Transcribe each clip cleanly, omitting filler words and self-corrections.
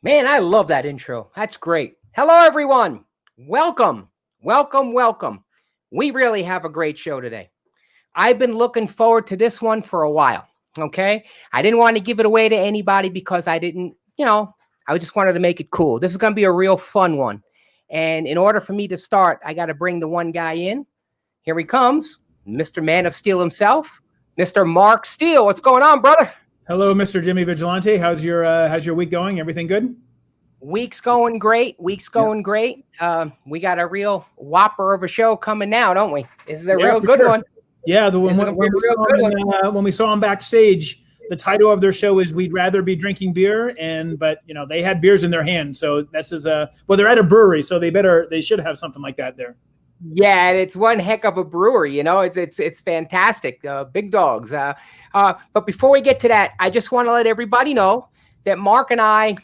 Man, I love that intro. That's great. Hello, everyone. Welcome, welcome, welcome. We really have a great show today. I've been looking forward to this one for a while. Okay. I didn't want to give it away to anybody because I didn't, I just wanted to make it cool. This is going to be a real fun one. And in order for me to start, I got to bring the one guy in. Here he comes, Mr. Man of Steel himself, Mr. Mark Steele. What's going on, brother? Hello, Mr. Jimmy Vigilante. How's your week going? Everything good? Week's going great. Great. We got a real whopper of a show coming now, don't we? This is a real good one. Yeah, when we saw him backstage, the title of their show is "We'd Rather Be Drinking Beer," but they had beers in their hands, so this is they're at a brewery, so they should have something like that there. Yeah, and it's one heck of a brewery. It's fantastic. Big dogs. But before we get to that, I just want to let everybody know that Mark and I,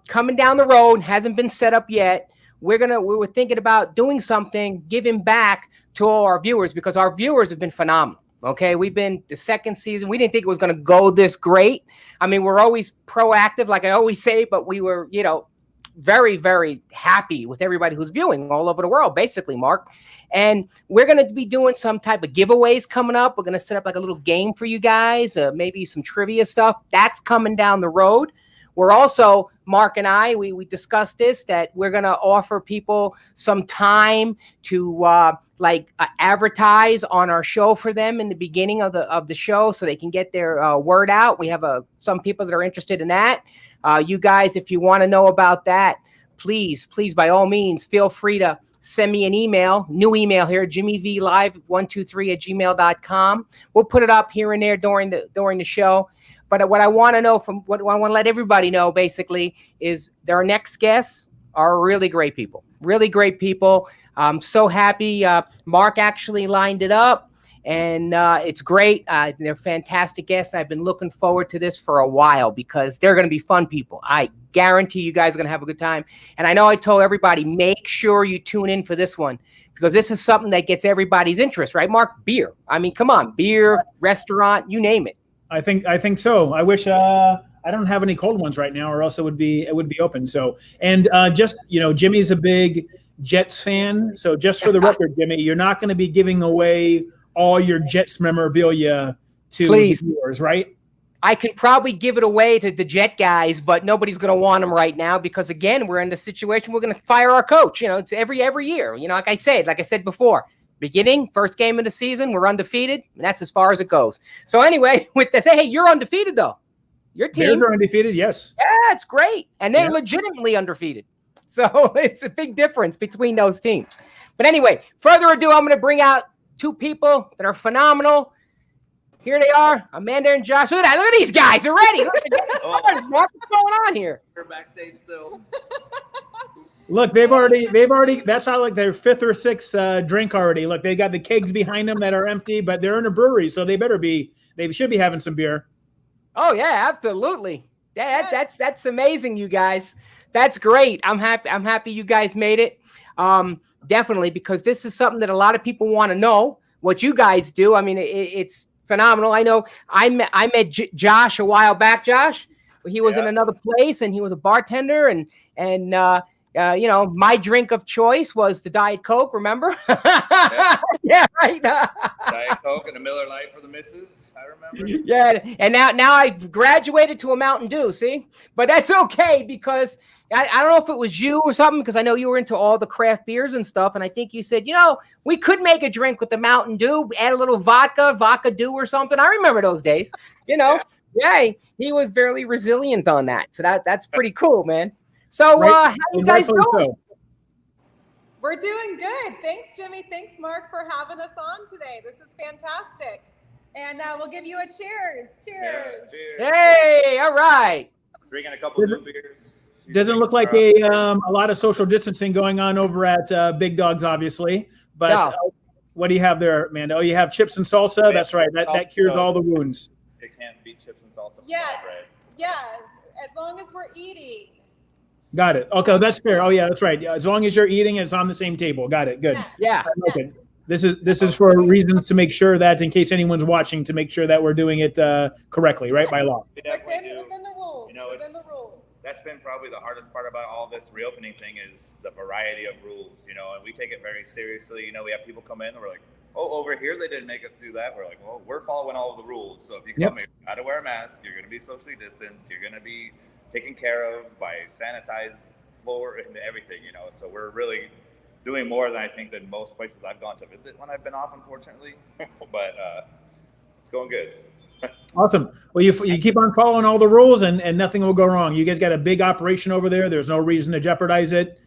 coming down the road, hasn't been set up yet. We were thinking about doing something, giving back to all our viewers, because our viewers have been phenomenal. Okay, we've been the second season. We didn't think it was going to go this great. I mean, we're always proactive, like I always say, but we were, very, very happy with everybody who's viewing all over the world, basically, Mark. And we're going to be doing some type of giveaways coming up. We're going to set up like a little game for you guys, maybe some trivia stuff. That's coming down the road. We're also, Mark and I, we discussed this, that we're going to offer people some time to advertise on our show for them in the beginning of the show so they can get their word out. We have some people that are interested in that. You guys, if you want to know about that, please, by all means, feel free to send me an email, new email here, jimmyvlive123@gmail.com. We'll put it up here and there during the show. But what I want to know what I want to let everybody know, basically, is their next guests are really great people. Really great people. I'm so happy. Mark actually lined it up, and it's great. They're fantastic guests, and I've been looking forward to this for a while because they're going to be fun people. I guarantee you guys are going to have a good time. And I know I told everybody, make sure you tune in for this one because this is something that gets everybody's interest, right, Mark? Beer. I mean, come on, beer, restaurant, you name it. I think so. I wish I don't have any cold ones right now, or else it would be open. So, and Jimmy's a big Jets fan. So just for the record, Jimmy, you're not going to be giving away all your Jets memorabilia to the viewers, right? I could probably give it away to the Jet guys, but nobody's going to want them right now because, again, we're in the situation we're going to fire our coach. It's every year. Like I said before. Beginning, first game of the season, we're undefeated, and that's as far as it goes. So anyway, with this, hey, you're undefeated, though. Your team. Bears are undefeated, yes. Yeah, it's great. And they're legitimately undefeated. So it's a big difference between those teams. But anyway, further ado, I'm going to bring out two people that are phenomenal. Here they are, Amanda and Josh. Look at these guys already. What's going on here? We're backstage still. Look, they've already. That's not like their fifth or sixth drink already. Look, they got the kegs behind them that are empty, but they're in a brewery, so they should be having some beer. Oh yeah, absolutely. That's amazing, you guys. That's great. I'm happy you guys made it. Definitely, because this is something that a lot of people want to know what you guys do. I mean, it's phenomenal. I know I met Josh a while back. Josh, he was in another place and he was a bartender and my drink of choice was the Diet Coke, remember? Yeah, right. Diet Coke and a Miller Lite for the missus, I remember. Yeah, and now I've graduated to a Mountain Dew, see? But that's okay because I don't know if it was you or something because I know you were into all the craft beers and stuff, and I think you said, we could make a drink with the Mountain Dew, add a little vodka Dew or something. I remember those days, Yeah, he was very resilient on that, so that's pretty cool, man. So how you guys doing? We're doing good. Thanks, Jimmy. Thanks, Mark, for having us on today. This is fantastic. And we'll give you a cheers. Cheers. Yeah, cheers. Hey, all right. Drinking a couple new beers. Doesn't look like a lot of social distancing going on over at Big Dogs, obviously. But what do you have there, Amanda? Oh, you have chips and salsa. That's right. That cures all the wounds. It can't beat chips and salsa. Yeah. As long as we're eating. Got it. Okay, that's fair. Oh yeah, that's right. As long as you're eating, it's on the same table. Got it. Good. Yeah. Okay. This is for reasons to make sure that in case anyone's watching, to make sure that we're doing it correctly, right, by law. Within the rules. Within the rules. that's been probably the hardest part about all this reopening thing is the variety of rules, and we take it very seriously. We have people come in and we're like, oh, over here they didn't make us do that. We're like, well, we're following all of the rules. So if you come here, you got to wear a mask. You're going to be socially distanced. You're going to be taken care of by sanitized floor and everything, So we're really doing more than I think than most places I've gone to visit when I've been off, unfortunately. But it's going good. Awesome. Well, you keep on following all the rules and nothing will go wrong. You guys got a big operation over there. There's no reason to jeopardize it.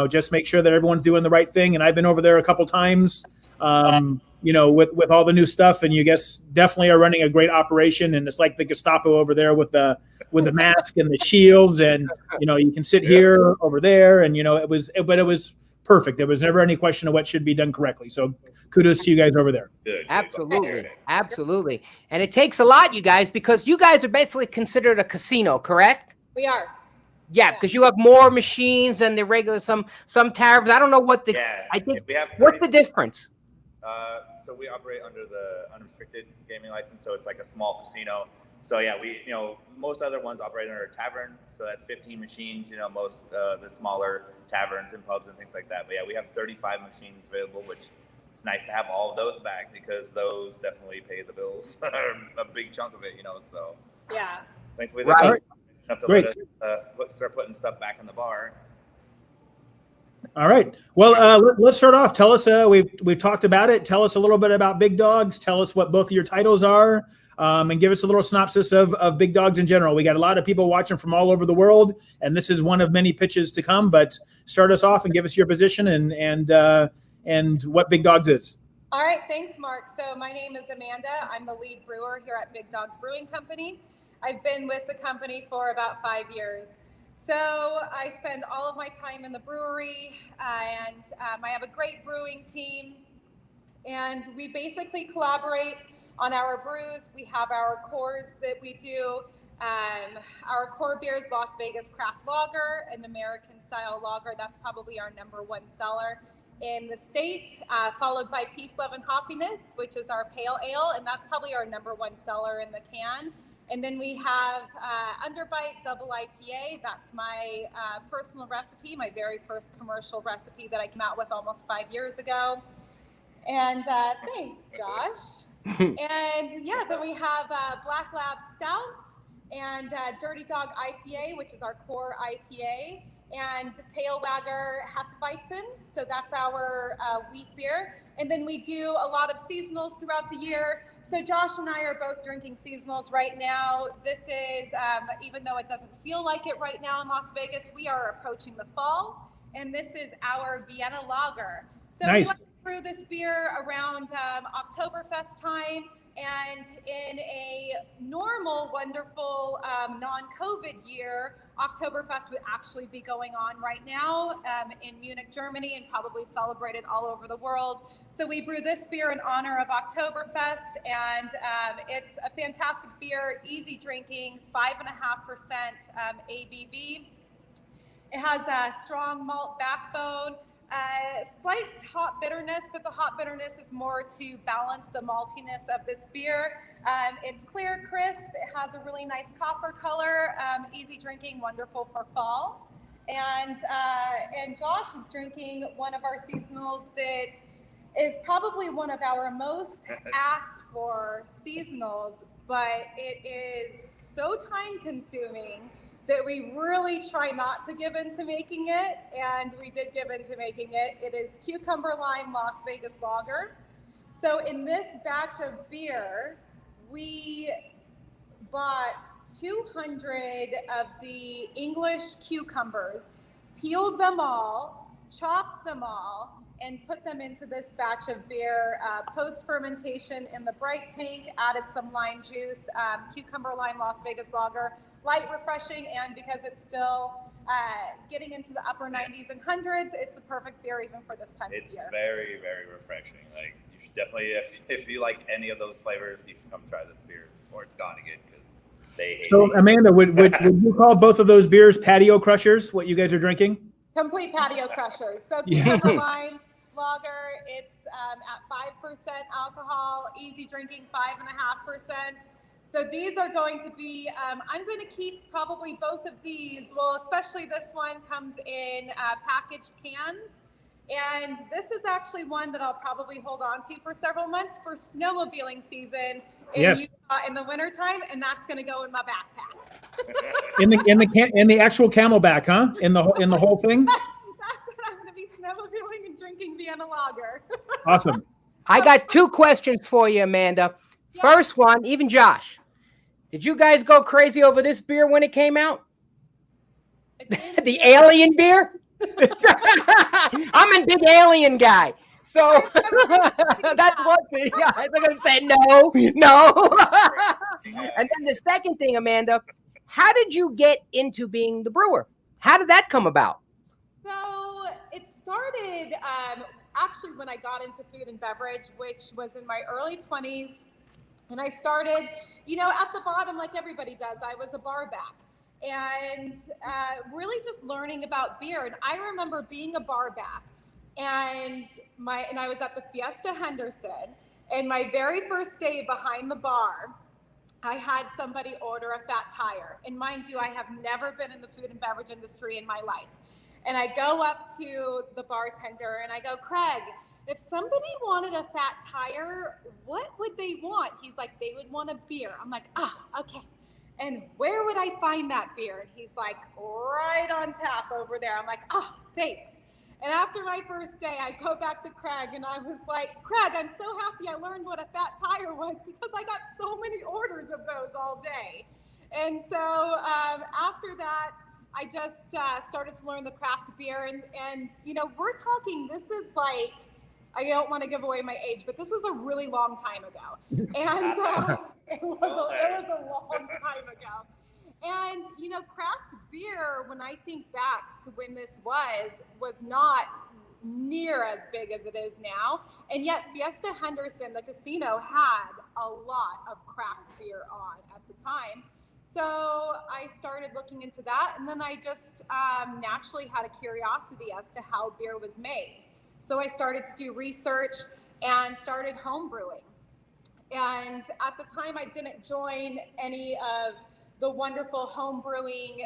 Just make sure that everyone's doing the right thing. And I've been over there a couple times, with all the new stuff, and you guys definitely are running a great operation. And it's like the Gestapo over there with the mask and the shields, and you can sit here over there, and it was perfect. There was never any question of what should be done correctly. So kudos to you guys over there. Good. Absolutely. Absolutely. And it takes a lot, you guys, because you guys are basically considered a casino, correct? We are. Yeah, because you have more machines than the regular, some taverns. I don't know what the, I think, we have what's the difference? So we operate under the unrestricted gaming license. So it's like a small casino. So yeah, most other ones operate under a tavern. So that's 15 machines, most the smaller taverns and pubs and things like that. But yeah, we have 35 machines available, which it's nice to have all of those back because those definitely pay the bills, a big chunk of it, so. Yeah. Thankfully, right. Enough to let us start putting stuff back in the bar. All right. Well, let's start off. Tell us, we've talked about it. Tell us a little bit about Big Dogs. Tell us what both of your titles are, and give us a little synopsis of Big Dogs in general. We got a lot of people watching from all over the world, and this is one of many pitches to come. But start us off and give us your position and what Big Dogs is. All right. Thanks, Mark. So my name is Amanda. I'm the lead brewer here at Big Dogs Brewing Company. I've been with the company for about 5 years. So I spend all of my time in the brewery, and I have a great brewing team, and we basically collaborate on our brews. We have our cores that we do. Our core beer is Las Vegas Craft Lager, an American style lager. That's probably our #1 seller in the state, followed by Peace, Love, and Hoppiness, which is our pale ale, and that's probably our #1 seller in the can. And then we have Underbite Double IPA. That's my personal recipe, my very first commercial recipe that I came out with almost 5 years ago. And thanks, Josh. And yeah, then we have Black Lab Stout and Dirty Dog IPA, which is our core IPA, and Tailwagger Hefeweizen. So that's our wheat beer. And then we do a lot of seasonals throughout the year. So Josh and I are both drinking seasonals right now. This is, even though it doesn't feel like it right now in Las Vegas, we are approaching the fall, and this is our Vienna Lager. So nice. We like to brew this beer around Oktoberfest time, and in a normal, wonderful, non-COVID year, Oktoberfest would actually be going on right now in Munich, Germany, and probably celebrated all over the world. So we brew this beer in honor of Oktoberfest, and it's a fantastic beer, easy drinking, 5.5% ABV. It has a strong malt backbone, slight hop bitterness, but the hop bitterness is more to balance the maltiness of this beer. It's clear, crisp. It has a really nice copper color, easy drinking, wonderful for fall. And Josh is drinking one of our seasonals that is probably one of our most asked for seasonals, but it is so time consuming that we really try not to give into making it, and we did give into making it. It is Cucumber Lime Las Vegas Lager. So in this batch of beer, we bought 200 of the English cucumbers, peeled them all, chopped them all, and put them into this batch of beer, post-fermentation in the bright tank, added some lime juice, Cucumber Lime Las Vegas Lager, light, refreshing, and because it's still getting into the upper 90s and hundreds, it's a perfect beer even for this time of year. It's very, very refreshing. Like, you should definitely, if you like any of those flavors, you should come try this beer before it's gone again, because they hate So, it. Amanda, would you call both of those beers patio crushers, what you guys are drinking? Complete patio crushers. So Cucumber Lime Lager, it's at 5% alcohol, easy drinking 5.5%. So these are going to be, I'm going to keep probably both of these. Well, especially this one comes in packaged cans. And this is actually one that I'll probably hold on to for several months for snowmobiling season in Utah in the wintertime. And that's going to go in my backpack. in the actual Camelback, huh? In the whole thing? That's what I'm going to be snowmobiling and drinking Vienna Lager. Awesome. I got 2 questions for you, Amanda. Yeah. First one, even Josh, did you guys go crazy over this beer when it came out? The alien beer? I'm a big alien guy. So that's one thing. I'm going to say no. And then the second thing, Amanda, how did you get into being the brewer? How did that come about? So it started actually when I got into food and beverage, which was in my early 20s. And I started, at the bottom like everybody does. I was a bar back and really just learning about beer. And I remember being a bar back and I was at the Fiesta Henderson, and my very first day behind the bar, I had somebody order a fat tire. And mind you, I have never been in the food and beverage industry in my life. And I go up to the bartender and I go, Craig, if somebody wanted a fat tire, what would they want? He's like, they would want a beer. I'm like, okay. And where would I find that beer? And he's like, right on tap over there. I'm like, thanks. And after my first day, I go back to Craig and I was like, Craig, I'm so happy I learned what a fat tire was because I got so many orders of those all day. And so after that, I just started to learn the craft beer. And we're talking, this is like, I don't want to give away my age, but this was a really long time ago. And it was a long time ago. And, craft beer, when I think back to when this was not near as big as it is now. And yet Fiesta Henderson, the casino, had a lot of craft beer on at the time. So I started looking into that. And then I just naturally had a curiosity as to how beer was made. So I started to do research and started home brewing. And at the time, I didn't join any of the wonderful home brewing,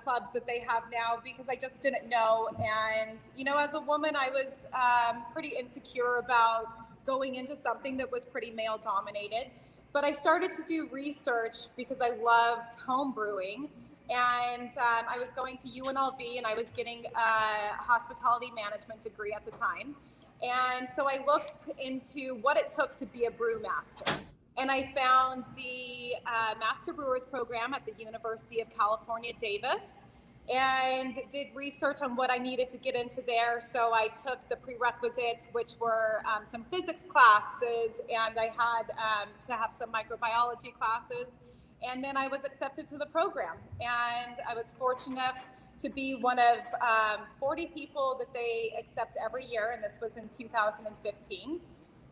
clubs that they have now because I just didn't know. And, as a woman, I was pretty insecure about going into something that was pretty male dominated. But I started to do research because I loved home brewing. And I was going to UNLV and I was getting a hospitality management degree at the time. And so I looked into what it took to be a brewmaster. And I found the Master Brewers program at the University of California, Davis, and did research on what I needed to get into there. So I took the prerequisites, which were some physics classes, and I had to have some microbiology classes. And then I was accepted to the program. And I was fortunate enough to be one of 40 people that they accept every year. And this was in 2015.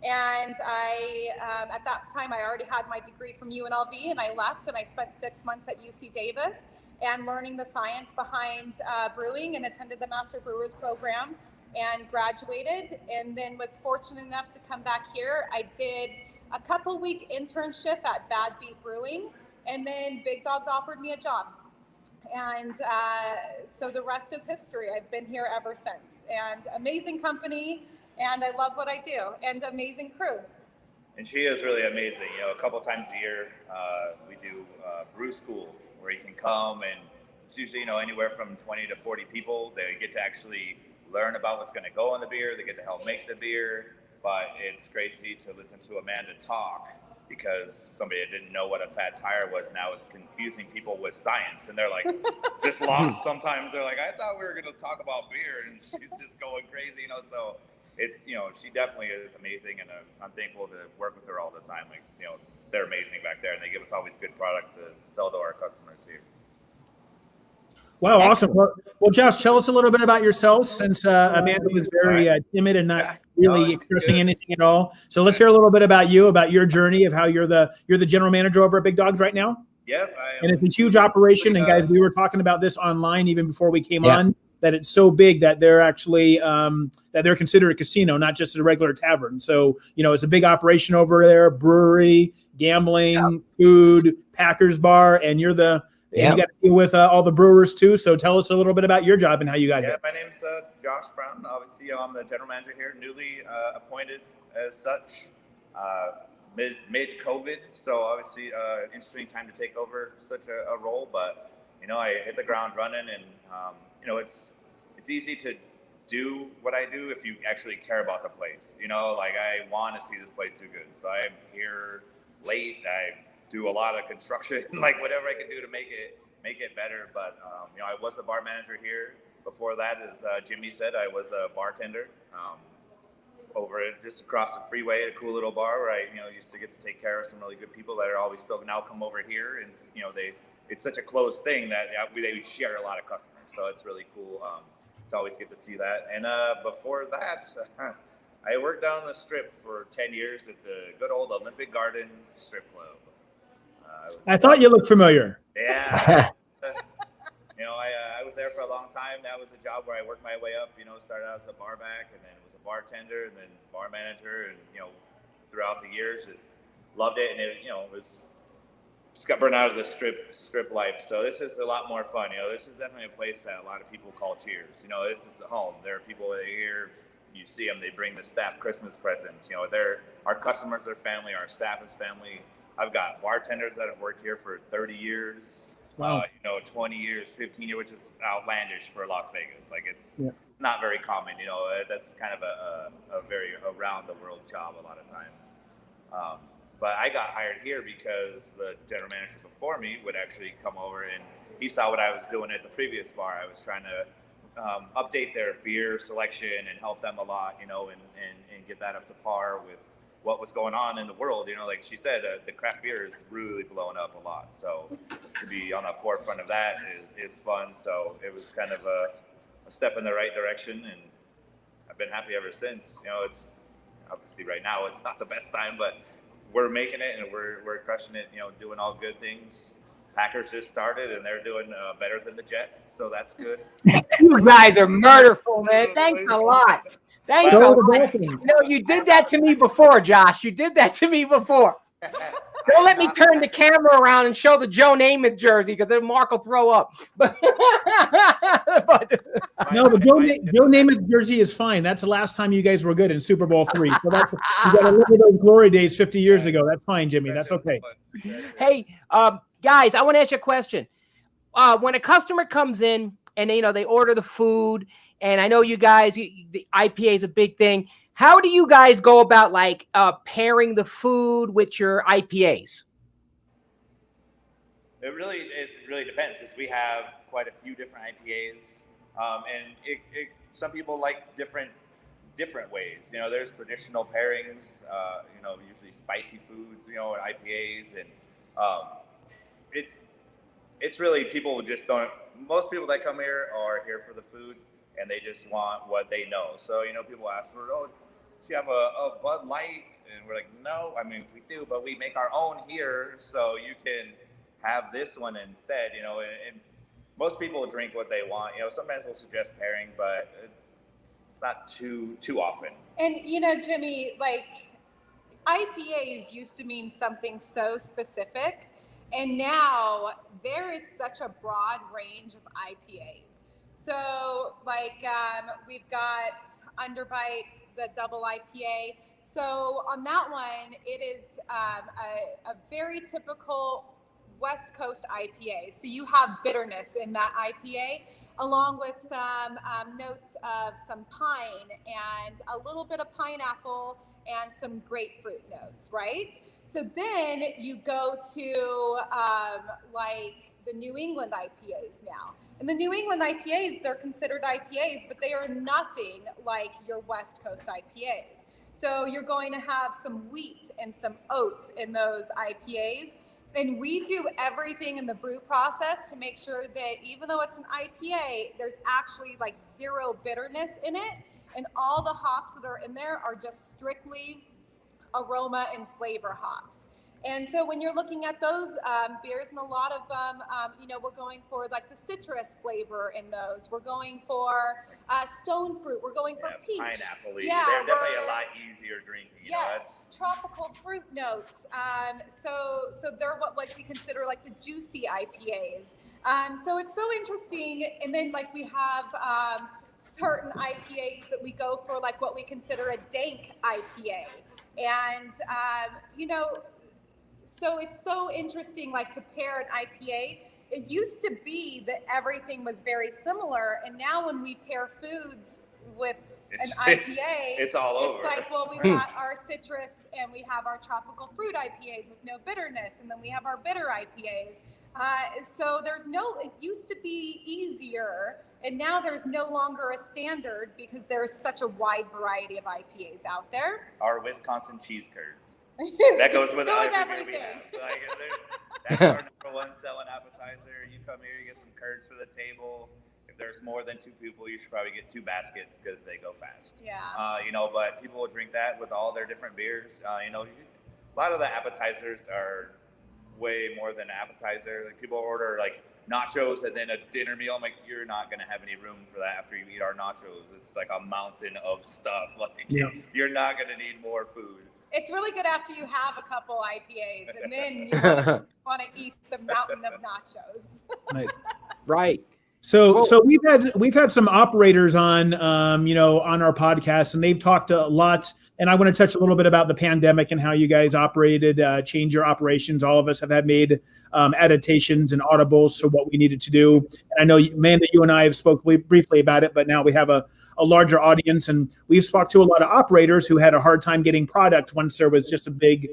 And I, at that time, I already had my degree from UNLV, and I left and I spent 6 months at UC Davis and learning the science behind brewing, and attended the Master Brewers program and graduated, and then was fortunate enough to come back here. I did a couple-week internship at Bad Beat Brewing, and then Big Dogs offered me a job. And so the rest is history. I've been here ever since. And amazing company, and I love what I do, and amazing crew. And she is really amazing. A couple times a year, we do brew school where you can come, and it's usually, anywhere from 20 to 40 people. They get to actually learn about what's going to go in the beer. They get to help make the beer. But it's crazy to listen to Amanda talk, because somebody that didn't know what a fat tire was now is confusing people with science, and they're like just lost. Sometimes they're like, I thought we were going to talk about beer, and she's just going crazy, so it's, she definitely is amazing, and I'm thankful to work with her all the time. Like, they're amazing back there, and they give us always good products to sell to our customers here. Wow, awesome. Well, Josh, tell us a little bit about yourself, since Amanda was very timid and not really expressing anything at all. So let's hear a little bit about you, about your journey of how you're the general manager over at Big Dogs right now. Yep. And it's a huge operation. And guys, we were talking about this online even before we came on, that it's so big that they're actually that they're considered a casino, not just a regular tavern. So, it's a big operation over there, brewery, gambling, food, Packers bar, and you're the and you got to deal with all the brewers too. So tell us a little bit about your job and how you got here. My name's Josh Brown. Obviously, I'm the general manager here, newly appointed as such. Mid COVID, so obviously interesting time to take over such a role. But I hit the ground running, and it's easy to do what I do if you actually care about the place. Like I want to see this place do good, so I'm here late. I do a lot of construction, like whatever I can do to make it better. But I was a bar manager here. Before that, as Jimmy said, I was a bartender. Over it, just across the freeway at a cool little bar where I, used to get to take care of some really good people that are always still now come over here, and it's such a close thing that they share a lot of customers, so it's really cool to always get to see that. And before that, I worked down the strip for 10 years at the good old Olympic Garden Strip Club. I thought you looked familiar. Yeah. I was there for a long time. That was a job where I worked my way up. Started out as a bar back, and then was a bartender, and then bar manager, and throughout the years, just loved it. And it was just got burned out of the strip life. So this is a lot more fun. This is definitely a place that a lot of people call Cheers. This is the home. There are people that are here. You see them. They bring the staff Christmas presents. Our customers are family. Our staff is family. I've got bartenders that have worked here for 30 years. Wow. 20 years, 15 years, which is outlandish for Las Vegas. Like it's not very common. That's kind of a very around the world job a lot of times. But I got hired here because the general manager before me would actually come over, and he saw what I was doing at the previous bar. I was trying to update their beer selection and help them a lot, and get that up to par with what was going on in the world. Like she said, the craft beer is really blowing up a lot. So to be on the forefront of that is fun. So it was kind of a step in the right direction, and I've been happy ever since. It's obviously right now it's not the best time, but we're making it, and we're crushing it, doing all good things. Packers just started, and they're doing better than the Jets, so that's good. You guys are murderful, man. Thanks a lot. Thanks a lot. You did that to me before, Josh. You did that to me before. Don't let me turn the camera around and show the Joe Namath jersey, because then Mark will throw up. No, the Joe Namath jersey is fine. That's the last time you guys were good in Super Bowl III. So you got to look at those glory days 50 years ago. That's fine, Jimmy. That's okay. Hey, guys, I want to ask you a question. When a customer comes in and they order the food, and I know you guys, the IPA is a big thing. How do you guys go about pairing the food with your IPAs? It really depends, because we have quite a few different IPAs, and some people like different ways. There's traditional pairings, usually spicy foods, IPAs, and it's really people just don't. Most people that come here are here for the food, and they just want what they know. So people ask for, do you have a Bud Light? And we're like, no, I mean we do, but we make our own here, so you can have this one instead. And most people drink what they want. Sometimes we'll suggest pairing, but it's not too often. And Jimmy, IPAs used to mean something so specific, and now there is such a broad range of IPAs. So we've got Underbite, the double IPA. So on that one, it is a very typical West Coast IPA. So you have bitterness in that IPA, along with some notes of some pine and a little bit of pineapple and some grapefruit notes, right? So then you go to the New England IPAs now. And the New England IPAs, they're considered IPAs, but they are nothing like your West Coast IPAs. So you're going to have some wheat and some oats in those IPAs. And we do everything in the brew process to make sure that even though it's an IPA, there's actually zero bitterness in it. And all the hops that are in there are just strictly aroma and flavor hops. And so when you're looking at those beers, and a lot of we're going for like the citrus flavor in those. We're going for stone fruit. We're going for peach. Pineapple. Yeah, they're definitely a lot easier drinking. You know, that's tropical fruit notes. So they're what like we consider like the juicy IPAs. So it's so interesting. And then like we have certain IPAs that we go for like what we consider a dank IPA. And so it's so interesting, like to pair an IPA. It used to be that everything was very similar, and now when we pair foods with an IPA, it's all over. It's like, well, we've got our citrus and we have our tropical fruit IPAs with no bitterness, and then we have our bitter IPAs. So it used to be easier, and now there's no longer a standard because there's such a wide variety of IPAs out there. Our Wisconsin cheese curds. That goes with everything. Like, that's our number one selling appetizer. You come here, you get some curds for the table. If there's more than 2 people, you should probably get 2 baskets because they go fast. Yeah. But people will drink that with all their different beers. A lot of the appetizers are way more than an appetizer. Like people order like nachos and then a dinner meal. I'm like, you're not gonna have any room for that after you eat our nachos. It's like a mountain of stuff. Like you're not gonna need more food. It's really good after you have a couple IPAs, and then you want to eat the mountain of nachos. Nice. Right. So we've had some operators on on our podcast, and they've talked a lot. And I want to touch a little bit about the pandemic and how you guys operated, change your operations. All of us have made adaptations and audibles to what we needed to do. And I know, Amanda, you and I have spoke briefly about it, but now we have a larger audience, and we've spoke to a lot of operators who had a hard time getting product once there was just a big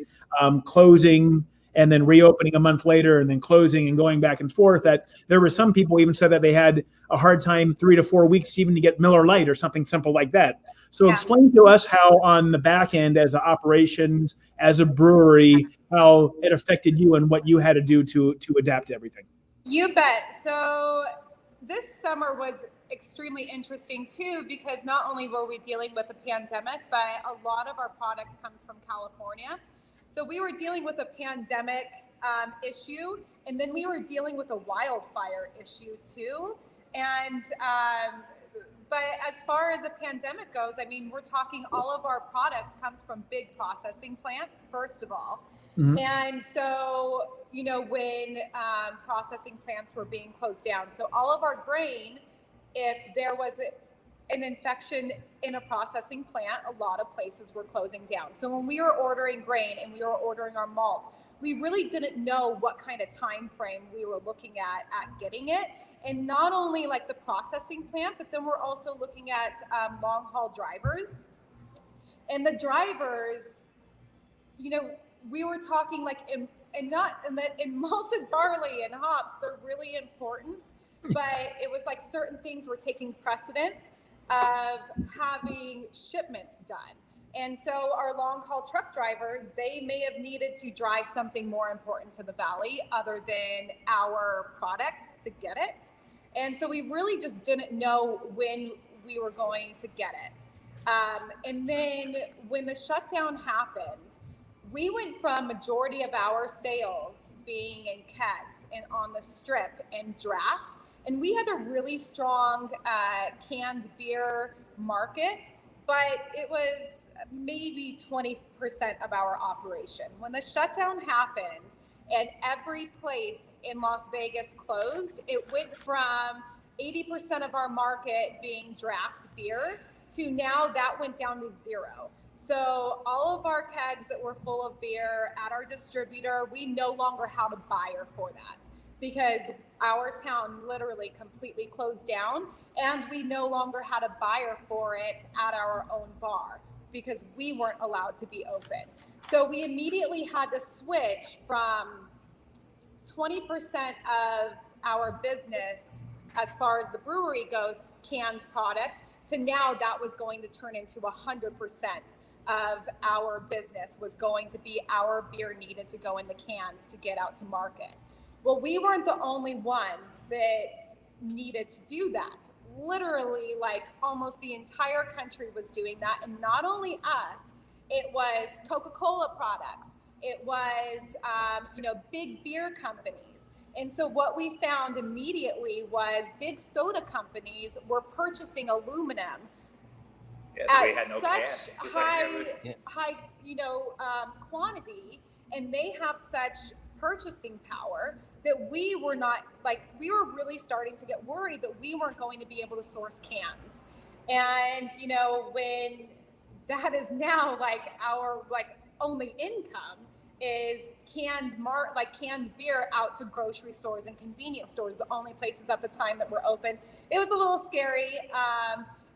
closing and then reopening a month later and then closing and going back and forth. That there were some people even said that they had a hard time 3 to 4 weeks even to get Miller Lite or something simple like that. So explain to us how on the back end as an operations, as a brewery, how it affected you and what you had to do to adapt to everything. You bet. So this summer was extremely interesting too, because not only were we dealing with a pandemic, but a lot of our product comes from California. So we were dealing with a pandemic issue, and then we were dealing with a wildfire issue too. And but as far as a pandemic goes, I mean, we're talking all of our products comes from big processing plants, first of all. Mm-hmm. And so, when processing plants were being closed down, so all of our grain, if there was an infection in a processing plant, a lot of places were closing down. So when we were ordering grain and we were ordering our malt, we really didn't know what kind of time frame we were looking at getting it. And not only like the processing plant, but then we're also looking at long haul drivers. And the drivers, we were talking like in malted barley and hops, they're really important. But it was like certain things were taking precedence of having shipments done. And so our long haul truck drivers, they may have needed to drive something more important to the valley other than our product to get it. And so we really just didn't know when we were going to get it. And then when the shutdown happened, we went from majority of our sales being in kegs and on the strip and draft. And we had a really strong canned beer market, but it was maybe 20% of our operation. When the shutdown happened and every place in Las Vegas closed, it went from 80% of our market being draft beer to now that went down to 0. So all of our kegs that were full of beer at our distributor, we no longer had a buyer for that, because our town literally completely closed down and we no longer had a buyer for it at our own bar because we weren't allowed to be open. So we immediately had to switch from 20% of our business as far as the brewery goes, canned product, to now that was going to turn into 100% of our business was going to be our beer needed to go in the cans to get out to market. Well, we weren't the only ones that needed to do that. Literally, like almost the entire country was doing that. And not only us, it was Coca-Cola products. it was, big beer companies. And so what we found immediately was big soda companies were purchasing aluminum at such high quantity, and they have such purchasing power that we were really starting to get worried that we weren't going to be able to source cans. And, when that is now our only income is canned beer out to grocery stores and convenience stores, the only places at the time that were open. It was a little scary.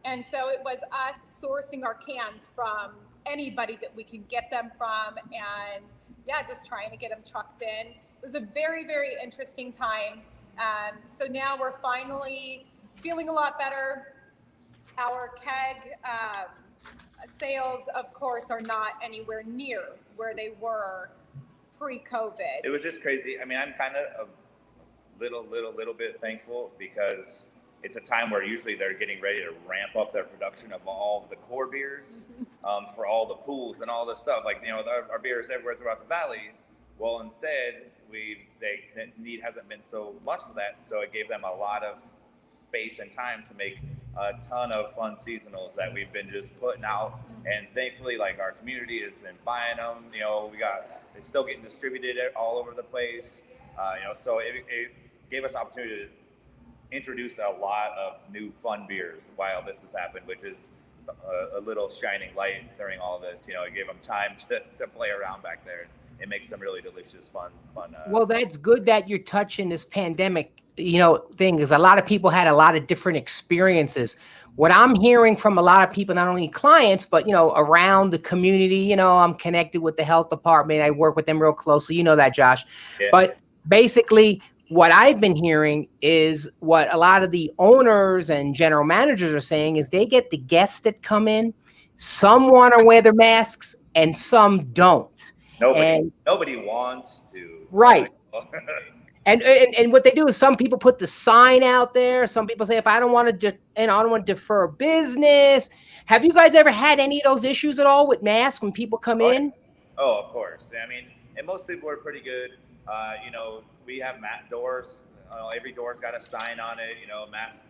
And so it was us sourcing our cans from anybody that we could get them from, and just trying to get them trucked in. It was a very, very interesting time. So now we're finally feeling a lot better. Our keg sales, of course, are not anywhere near where they were pre-COVID. It was just crazy. I mean, I'm kind of a little bit thankful because it's a time where usually they're getting ready to ramp up their production of all of the core beers for all the pools and all this stuff. Our beers everywhere throughout the valley. Well, instead, the need hasn't been so much for that, so it gave them a lot of space and time to make a ton of fun seasonals that we've been just putting out. And thankfully, our community has been buying them. It's still getting distributed all over the place. So it gave us opportunity to introduce a lot of new fun beers while this has happened, which is a little shining light during all this. It gave them time to play around back there. It makes some really delicious, fun. Well, that's good that you're touching this pandemic, thing, because a lot of people had a lot of different experiences. What I'm hearing from a lot of people, not only clients, but, around the community, I'm connected with the health department. I work with them real closely. You know that, Josh. Yeah. But basically, what I've been hearing is what a lot of the owners and general managers are saying is they get the guests that come in. Some want to wear their masks and some don't. Nobody wants to. Right. And what they do is some people put the sign out there. Some people say, if I don't want to, I don't want to defer business. Have you guys ever had any of those issues at all with masks when people come in? Oh, of course. I mean, and most people are pretty good. We have mat doors. Every door's got a sign on it.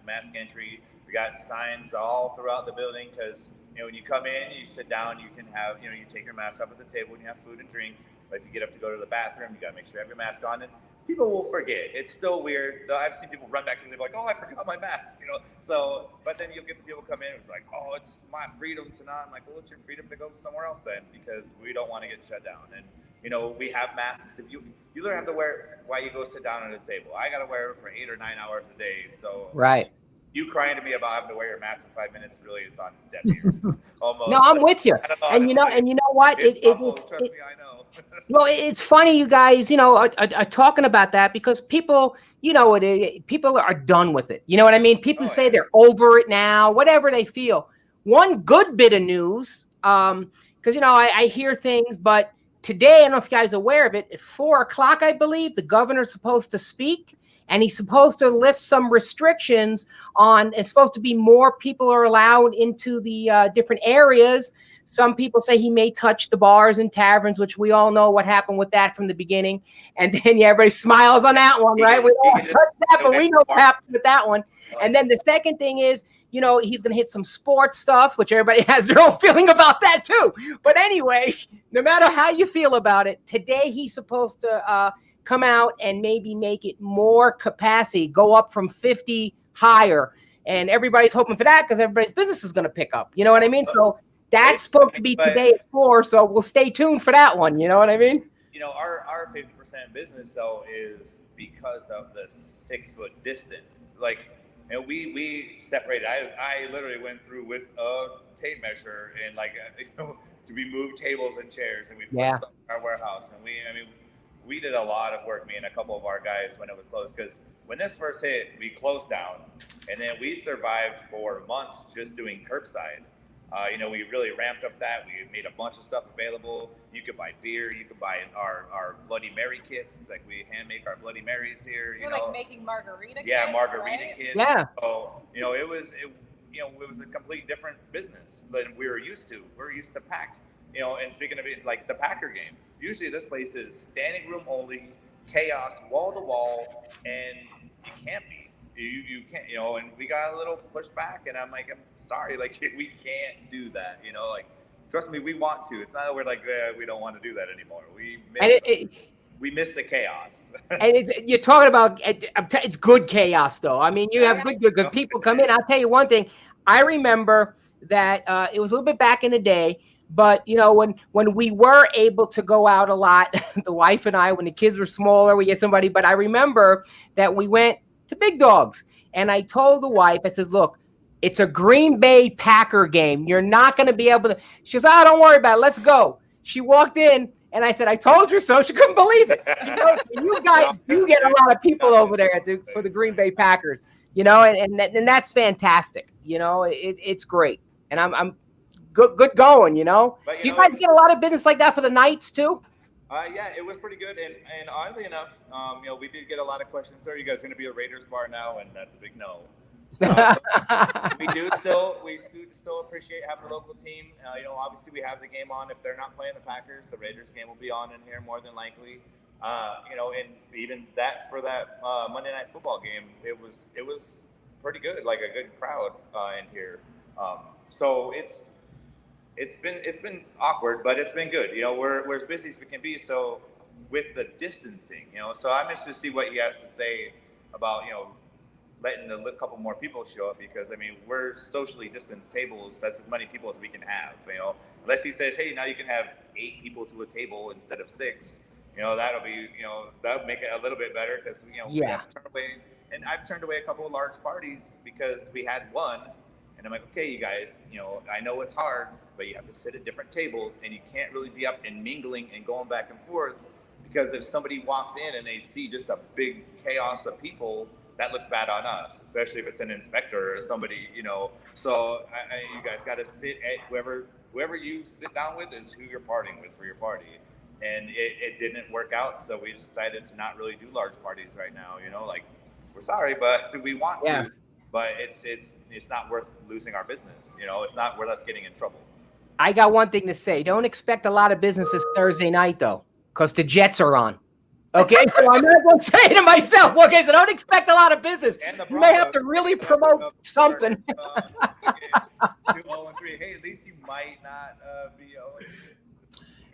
Mask entry. We got signs all throughout the building because when you come in, you sit down, you can have, you take your mask off at the table when you have food and drinks. But if you get up to go to the bathroom, you got to make sure you have your mask on. And people will forget. It's still weird. I've seen people run back to me, they're like, oh, I forgot my mask, So, but then you'll get the people come in, it's like, oh, it's my freedom to not. I'm like, well, it's your freedom to go somewhere else then, because we don't want to get shut down. And, we have masks. If you literally have to wear it while you go sit down at a table. I got to wear it for 8 or 9 hours a day. So, right. You crying to me about having to wear your mask for 5 minutes really is on deaf ears. Almost. No, I'm with you. And you know what? Trust me, I know. Well, it's funny you guys, are talking about that because people, people are done with it. You know what I mean? People say they're over it now, whatever they feel. One good bit of news, because I hear things, but today, I don't know if you guys are aware of it, at 4:00, I believe, the governor's supposed to speak. And he's supposed to lift some restrictions on, it's supposed to be more people are allowed into the different areas. Some people say he may touch the bars and taverns, which we all know what happened with that from the beginning. And then everybody smiles on that one, right? We don't touch that, but we know what happened with that one. And then the second thing is, he's going to hit some sports stuff, which everybody has their own feeling about that too. But anyway, no matter how you feel about it, today he's supposed to come out and maybe make it more capacity, go up from 50 higher. And everybody's hoping for that because everybody's business is going to pick up. You know what I mean? So that's supposed to be today at 4. So we'll stay tuned for that one. You know what I mean? Our 50% business though is because of the 6-foot distance. We separated. I literally went through with a tape measure and we moved tables and chairs and we put stuff in our warehouse. And we did a lot of work, me and a couple of our guys, when it was closed. Because when this first hit, we closed down, and then we survived for months just doing curbside. We really ramped up that. We made a bunch of stuff available. You could buy beer. You could buy our Bloody Mary kits. We hand make our Bloody Marys here. We're making margarita kits. Yeah, margarita kits. Yeah. So it was a complete different business than we were used to. We're used to packed. you know, and speaking of it, like the Packer games, usually this place is standing room only, chaos, wall to wall, and you can't be. You can't, you know, and we got a little pushback, and I'm like, I'm sorry, like we can't do that, you know, like trust me, we want to. It's not that we're like we don't want to do that anymore. We miss the chaos. And you're talking about it's good chaos, though. I mean, you have good people come in. I'll tell you one thing. I remember that it was a little bit back in the day, but you know, when we were able to go out a lot, the wife and I, when the kids were smaller, we get somebody. But I remember that we went to Big Dogs, and I told the wife, I says, "Look, it's a Green Bay Packer game. You're not going to be able to." She goes, "Oh, don't worry about it. Let's go." She walked in, and I said, "I told you so." She couldn't believe it. You guys do get a lot of people over there for the Green Bay Packers, you know, and that's fantastic. You know, it's great, and I'm good going. You know, do you guys get a lot of business like that for the Knights too? Yeah, it was pretty good, and oddly enough, you know, we did get a lot of questions. Are you guys going to be a Raiders bar now? And that's a big no. We still appreciate having a local team. You know, obviously we have the game on. If they're not playing the Packers, the Raiders game will be on in here more than likely. You know, and even that for that Monday Night Football game, it was pretty good, like a good crowd in here. So it's been awkward, but it's been good. You know, we're as busy as we can be. So with the distancing, you know, so I'm interested to see what he has to say about, you know, letting a couple more people show up, because I mean, we're socially distanced tables. That's as many people as we can have, you know, unless he says, hey, now you can have 8 people to a table instead of 6, you know, that'll be, you know, that'll make it a little bit better, because, you know, we have to turn away, and I've turned away a couple of large parties because we had one, and I'm like, okay, you guys, you know, I know it's hard, but you have to sit at different tables, and you can't really be up and mingling and going back and forth, because if somebody walks in and they see just a big chaos of people, that looks bad on us, especially if it's an inspector or somebody, you know. So you guys got to sit at whoever you sit down with is who you're partying with for your party. And it didn't work out, so we decided to not really do large parties right now. You know, like, we're sorry, but we want to, but it's not worth losing our business. You know, it's not worth us getting in trouble. I got one thing to say. Don't expect a lot of business this Thursday night, though, because the Jets are on. Okay, so I'm not going to say to myself, okay, so don't expect a lot of business. You may have to really promote something. 2-0-3. Hey, at least you might not be 0.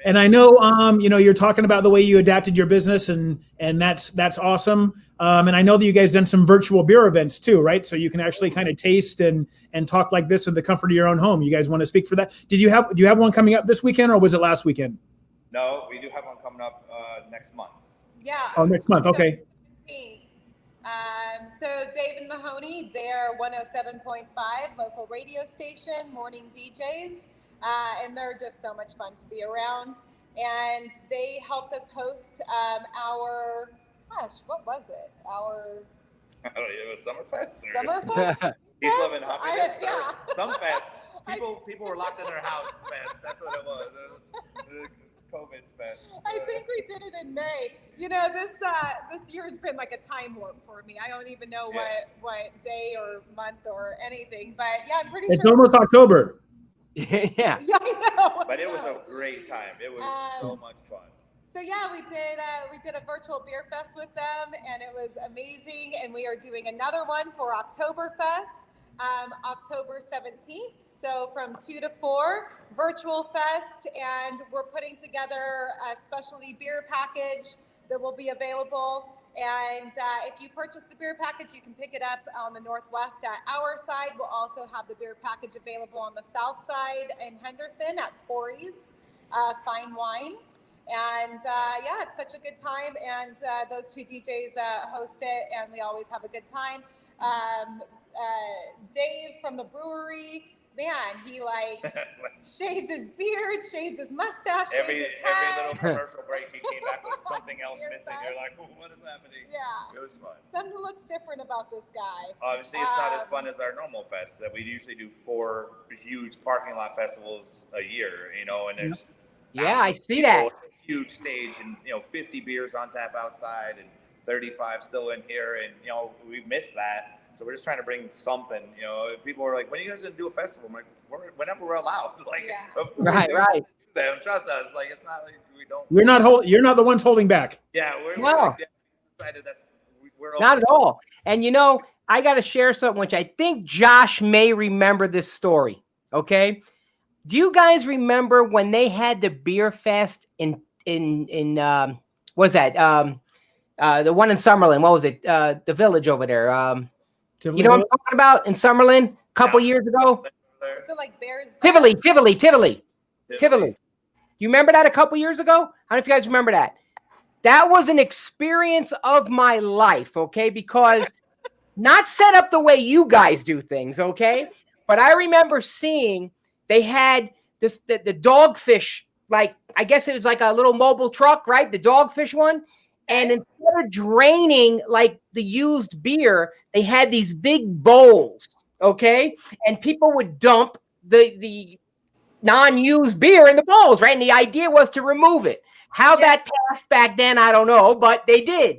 And I know, you know, you're talking about the way you adapted your business, and that's awesome. And I know that you guys done some virtual beer events too, right? So you can actually kind of taste and talk like this in the comfort of your own home. You guys want to speak for that? Do you have one coming up this weekend, or was it last weekend? No, we do have one coming up next month. Yeah. Oh, next month. Okay. So Dave and Mahoney, they're 107.5 local radio station, morning DJs, and they're just so much fun to be around. And they helped us host our, what was it? I don't know, it was Summerfest. Summerfest? He's loving happiness. Yeah. Summerfest. People were locked in their house fest. That's what it was. The COVID fest. I think we did it in May. You know, this year's been like a time warp for me. I don't even know what day or month or anything. But yeah, I'm pretty sure it's almost October. Yeah. Yeah, I know. But it was a great time. It was so much fun. So yeah, we did a virtual beer fest with them, and it was amazing. And we are doing another one for Oktoberfest, October 17th. So from 2 to 4, virtual fest, and we're putting together a specialty beer package that will be available. And if you purchase the beer package, you can pick it up on the Northwest at our side. We'll also have the beer package available on the South side in Henderson at Corey's Fine Wine. And yeah, it's such a good time. And those 2 DJs host it, and we always have a good time. Dave from the brewery, man, he like shaved his beard, shaved his mustache, every shaved his head. little commercial break, he came back with something else missing. You're like, what is happening? Yeah. It was fun. Something looks different about this guy. Obviously, it's not as fun as our normal fest that we usually do 4 huge parking lot festivals a year, you know, and there's I see that. Huge stage, and, you know, 50 beers on tap outside and 35 still in here, and, you know, we missed that. So we're just trying to bring something, you know. People are like, when are you guys going to do a festival? I'm like, whenever we're allowed. Like, Right. them. Trust us. Like, it's not like we don't. You're not the ones holding back. Yeah, we're No. like, yeah, we decided that we're Not open. at all. And I got to share something which I think Josh may remember this story. Okay. Do you guys remember when they had the beer fest in what was that? The one in Summerlin. What was it? The village over there. You know what I'm talking about in Summerlin a couple years ago? Is it like Bears? Tivoli. You remember that a couple years ago? I don't know if you guys remember that. That was an experience of my life, okay? Because not set up the way you guys do things, okay? But I remember seeing they had the dogfish, like I guess it was like a little mobile truck, right? The dogfish one. And instead of draining like the used beer, they had these big bowls, okay? And people would dump the non-used beer in the bowls, right? And the idea was to remove it. How that passed back then, I don't know, but they did.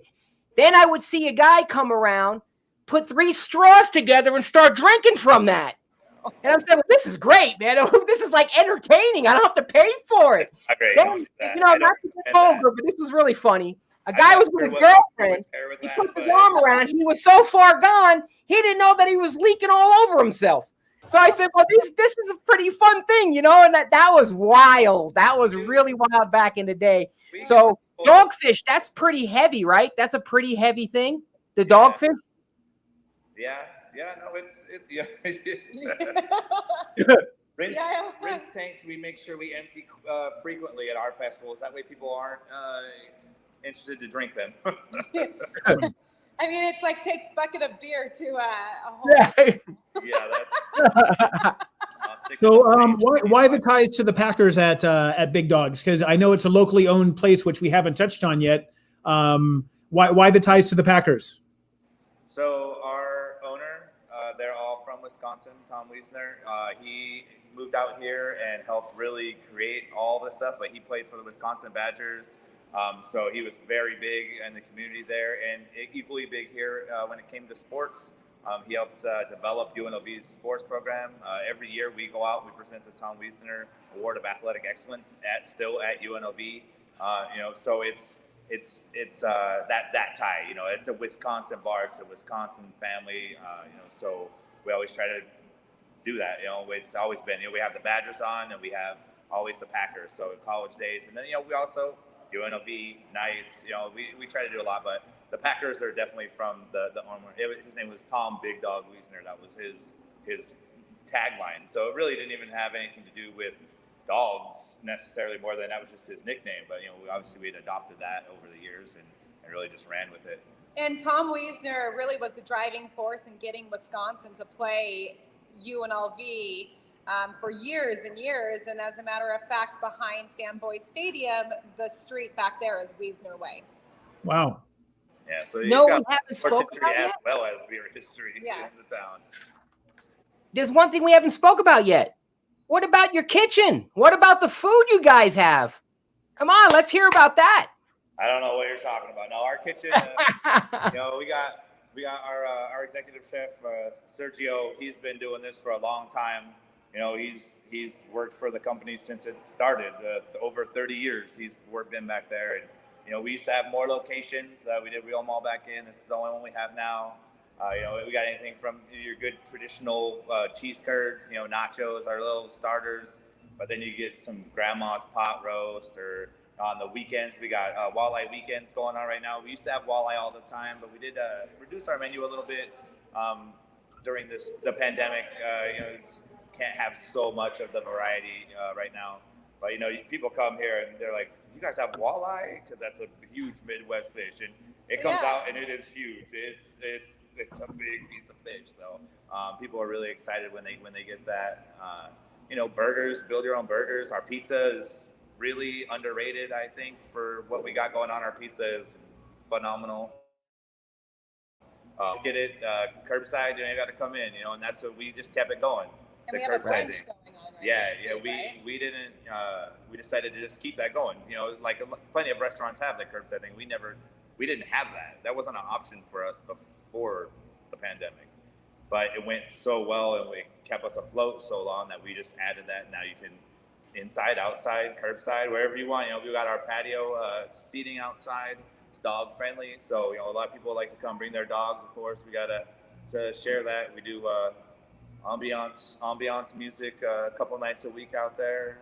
Then I would see a guy come around, put 3 straws together and start drinking from that. And I'm saying, well, this is great, man. This is like entertaining. I don't have to pay for it. Then, not to get vulgar, but this was really funny. A guy was with a girlfriend. He put the arm around. He was so far gone, he didn't know that he was leaking all over himself. So I said, well, this is a pretty fun thing, and that was wild. That was really wild back in the day. So dogfish, that's pretty heavy, right? That's a pretty heavy thing, the dogfish. Yeah, no, rinse tanks, we make sure we empty frequently at our festivals. That way people aren't interested to drink them. I mean, it's like takes bucket of beer to a whole. Yeah, that's. So, why the ties to the Packers at Big Dogs? Because I know it's a locally owned place, which we haven't touched on yet. Why the ties to the Packers? So our owner, they're all from Wisconsin, Tom Wiesner. He moved out here and helped really create all this stuff, but he played for the Wisconsin Badgers. So he was very big in the community there, and equally big here when it came to sports. He helped develop UNLV's sports program. Every year we go out, we present the Tom Wiesner Award of Athletic Excellence still at UNLV. So it's that tie. It's a Wisconsin bar, it's a Wisconsin family. So we always try to do that. It's always been. We have the Badgers on, and we have always the Packers. So in college days, and then we also UNLV nights. We try to do a lot, but the Packers are definitely from the owner. His name was Tom Big Dog Wiesner. That was his tagline. So it really didn't even have anything to do with dogs necessarily, more than that was just his nickname. But we had adopted that over the years and really just ran with it. And Tom Wiesner really was the driving force in getting Wisconsin to play UNLV for years and years. And as a matter of fact, behind Sam Boyd Stadium, the street back there is Wiesner Way. Wow. Yeah, so we haven't spoken about as yet. well as beer history in the town. There's one thing we haven't spoke about yet. What about your kitchen? What about the food you guys have? Come on, let's hear about that. I don't know what you're talking about. No, our kitchen, we got our executive chef, Sergio. He's been doing this for a long time. He's worked for the company since it started. Over 30 years, he's been back there. And, we used to have more locations. We did reel them all back in. This is the only one we have now. We got anything from your good traditional cheese curds, nachos, our little starters. But then you get some grandma's pot roast, or on the weekends, we got walleye weekends going on right now. We used to have walleye all the time, but we did reduce our menu a little bit during the pandemic. Can't have so much of the variety right now. But, people come here and they're like, you guys have walleye? Because that's a huge Midwest fish. And it comes out and it is huge. It's a big piece of fish. So people are really excited when they get that. Burgers, build your own burgers. Our pizza is really underrated, I think, for what we got going on. Our pizza is phenomenal. Get it curbside, you got to come in, and that's what we just kept it going. And we have a brunch going on we didn't we decided to just keep that going. Like plenty of restaurants have the curbside thing. We didn't have that. That wasn't an option for us before the pandemic, but it went so well and it kept us afloat so long that we just added that. Now you can inside, outside, curbside, wherever you want. We got our patio seating outside. It's dog friendly, so a lot of people like to come bring their dogs. Of course, we gotta to share that. We do ambiance music a couple nights a week out there.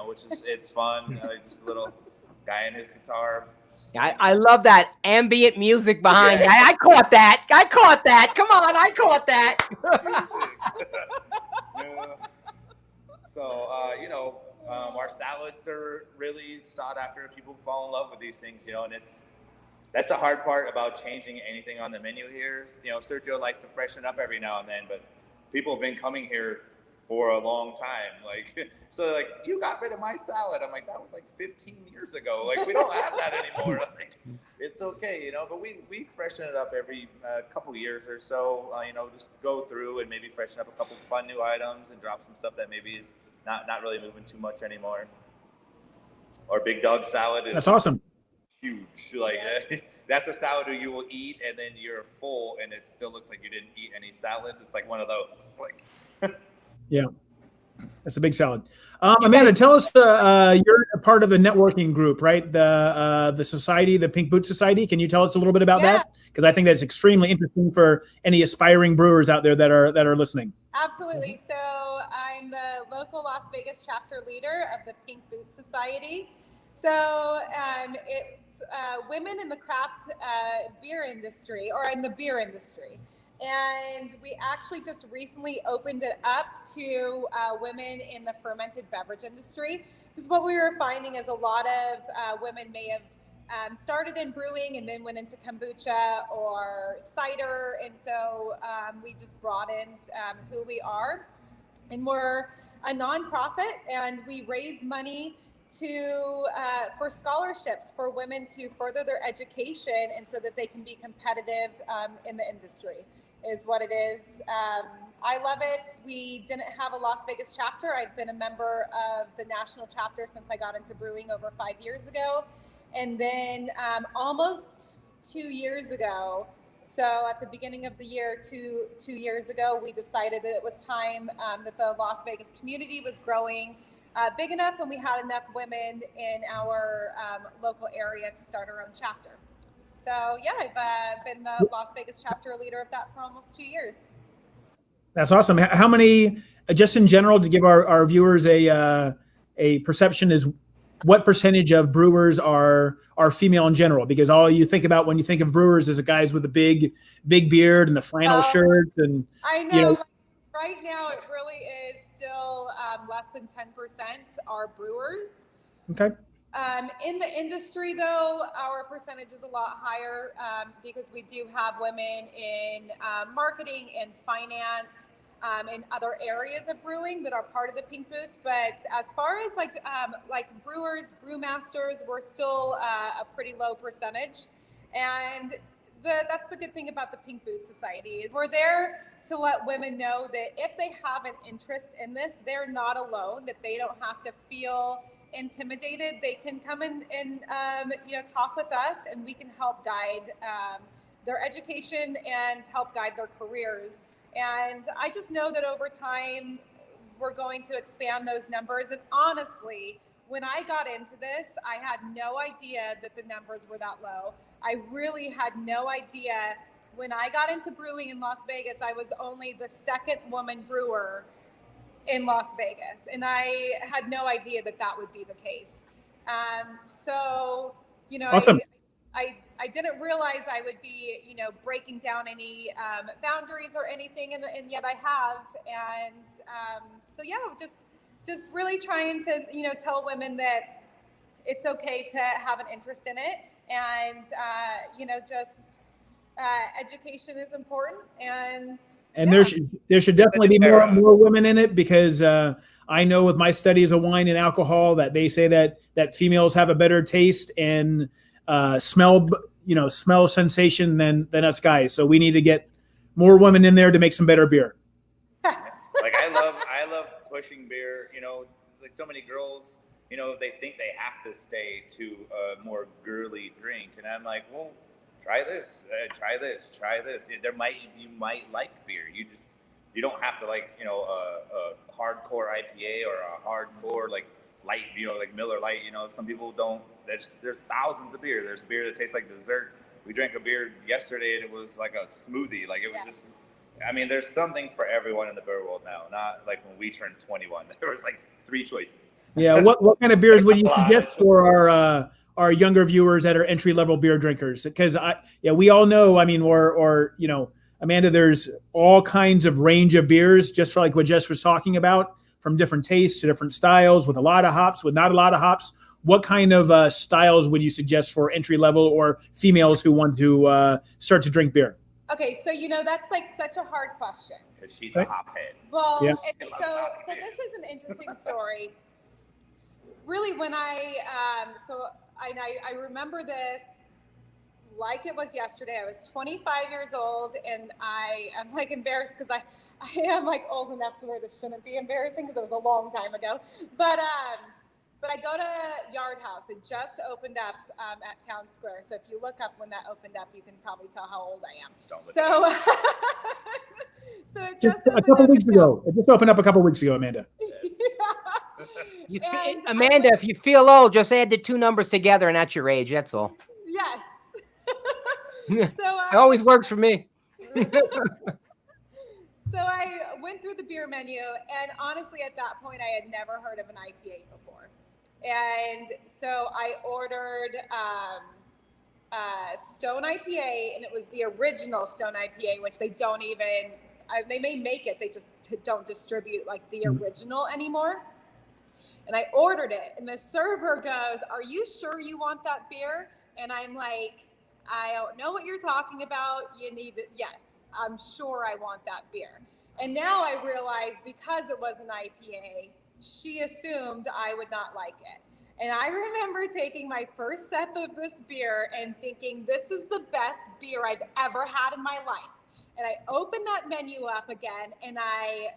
Which is it's fun. Just a little guy and his guitar. I love that ambient music behind. Yeah. I caught that. Come on, I caught that. So our salads are really sought after. People fall in love with these things, and that's the hard part about changing anything on the menu here. Sergio likes to freshen it up every now and then, but people have been coming here for a long time. So you got rid of my salad. I'm like, that was 15 years ago. We don't have that anymore. It's okay, but we freshen it up every couple years or so. Just go through and maybe freshen up a couple fun new items and drop some stuff that maybe is not really moving too much anymore. Our big dog salad is that's awesome. Huge. That's a salad you will eat and then you're full and it still looks like you didn't eat any salad. It's one of those. Yeah, that's a big salad. Amanda, tell us, you're a part of the networking group, right? The society, the Pink Boot Society. Can you tell us a little bit about that? Because I think that's extremely interesting for any aspiring brewers out there that are listening. Absolutely. So I'm the local Las Vegas chapter leader of the Pink Boot Society. So it's women in the craft beer industry, or in the beer industry. And we actually just recently opened it up to women in the fermented beverage industry. Because what we were finding is a lot of women may have started in brewing and then went into kombucha or cider. And so we just broadened who we are. And we're a nonprofit, and we raise money for scholarships for women to further their education and so that they can be competitive in the industry is what it is. I love it. We didn't have a Las Vegas chapter. I've been a member of the national chapter since I got into brewing over 5 years ago. And then almost 2 years ago, so at the beginning of the year, two years ago, we decided that it was time that the Las Vegas community was growing big enough and we had enough women in our local area to start our own chapter. So yeah, I've been the Las Vegas chapter leader of that for almost 2 years. That's awesome. How many, just in general, to give our viewers a perception, is what percentage of brewers are female in general? Because all you think about when you think of brewers is the guys with the big beard and the flannel shirts. And I know. Right now it really is still less than 10% are brewers. Okay. In the industry, though, our percentage is a lot higher because we do have women in marketing and finance and other areas of brewing that are part of the Pink Boots. But as far as like brewers, brewmasters, we're still a pretty low percentage. And that's the good thing about the Pink Boot Society is we're there to let women know that if they have an interest in this, they're not alone, that they don't have to feel intimidated. They can come in and talk with us, and we can help guide their education and help guide their careers. And I just know that over time we're going to expand those numbers. And honestly, when I got into this, I had no idea that the numbers were that low. I really had no idea. When I got into brewing in Las Vegas, I was only the second woman brewer in Las Vegas. And I had no idea that would be the case. Awesome. I didn't realize I would be, breaking down any boundaries or anything. And yet I have. And just really trying to, tell women that it's okay to have an interest in it. And, education is important. And there should definitely be more women in it, because I know with my studies of wine and alcohol that they say that females have a better taste and smell sensation than us guys. So we need to get more women in there to make some better beer. Yes. I love pushing beer. So many girls, they think they have to stay to a more girly drink, and I'm like, well, try this. You might like beer. You don't have to like, a hardcore IPA or a hardcore like light, like Miller Light. Some people don't. There's thousands of beer. There's beer that tastes like dessert. We drank a beer yesterday and it was like a smoothie. Like it was just. I mean, there's something for everyone in the beer world now. Not like when we turned 21. There was like 3 choices. Yeah. What kind of beers would you suggest for our younger viewers that are entry level beer drinkers? Because we all know. I mean, or Amanda, there's all kinds of range of beers, just for like what Jess was talking about, from different tastes to different styles, with a lot of hops, with not a lot of hops. What kind of styles would you suggest for entry level or females who want to start to drink beer? Okay, so that's like such a hard question. Because she's a hophead. Well, so this is an interesting story. Really, when I remember this like it was yesterday. I was 25 years old, and I'm like embarrassed because I am like old enough to where this shouldn't be embarrassing because it was a long time ago. But I go to Yard House. It just opened up at Town Square. So if you look up when that opened up, you can probably tell how old I am. So it just a couple weeks ago. It just opened up a couple weeks ago, Amanda. Amanda, if you feel old, just add the 2 numbers together, and that's your age. That's all. Yes. It always works for me. So I went through the beer menu, and honestly, at that point, I had never heard of an IPA before. And so I ordered Stone IPA, and it was the original Stone IPA, which they don't even, they may make it, they just don't distribute like the original anymore. And I ordered it, and the server goes, "Are you sure you want that beer?" And I'm like, "I don't know what you're talking about. You need it." "Yes, I'm sure I want that beer." And now I realize, because it was an IPA, she assumed I would not like it. And I remember taking my first sip of this beer and thinking, this is the best beer I've ever had in my life. And I opened that menu up again, and I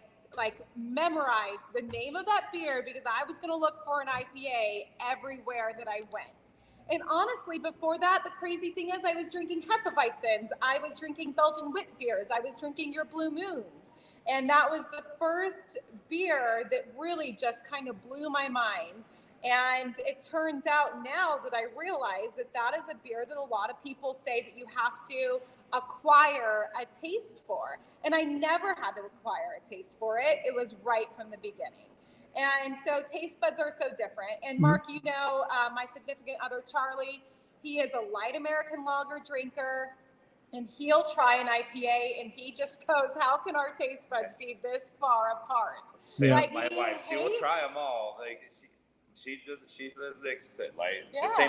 memorized the name of that beer because I was going to look for an IPA everywhere that I went. And honestly, before that, the crazy thing is I was drinking Hefeweizens, I was drinking Belgian wit beers, I was drinking your Blue Moons. And that was the first beer that really just kind of blew my mind. And it turns out now that I realize that is a beer that a lot of people say that you have to acquire a taste for. And I never had to acquire a taste for it. It was right from the beginning. And so taste buds are so different. And Mark, my significant other, Charlie, he is a light American lager drinker, and he'll try an IPA, and he just goes, how can our taste buds be this far apart? Yeah. Like, my wife, she will try them all. Like she's the same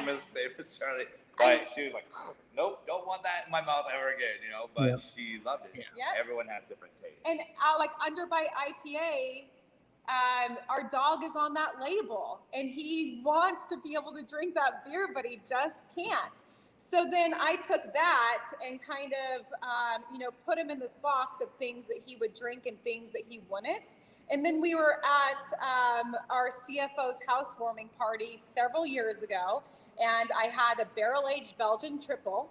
as Charlie. But she was like, nope, don't want that in my mouth ever again, but she loved it. Yeah. Everyone has different tastes. And Underbite IPA, our dog is on that label, and he wants to be able to drink that beer, but he just can't. So then I took that and kind of, put him in this box of things that he would drink and things that he wouldn't. And then we were at our CFO's housewarming party several years ago, and I had a barrel-aged Belgian triple,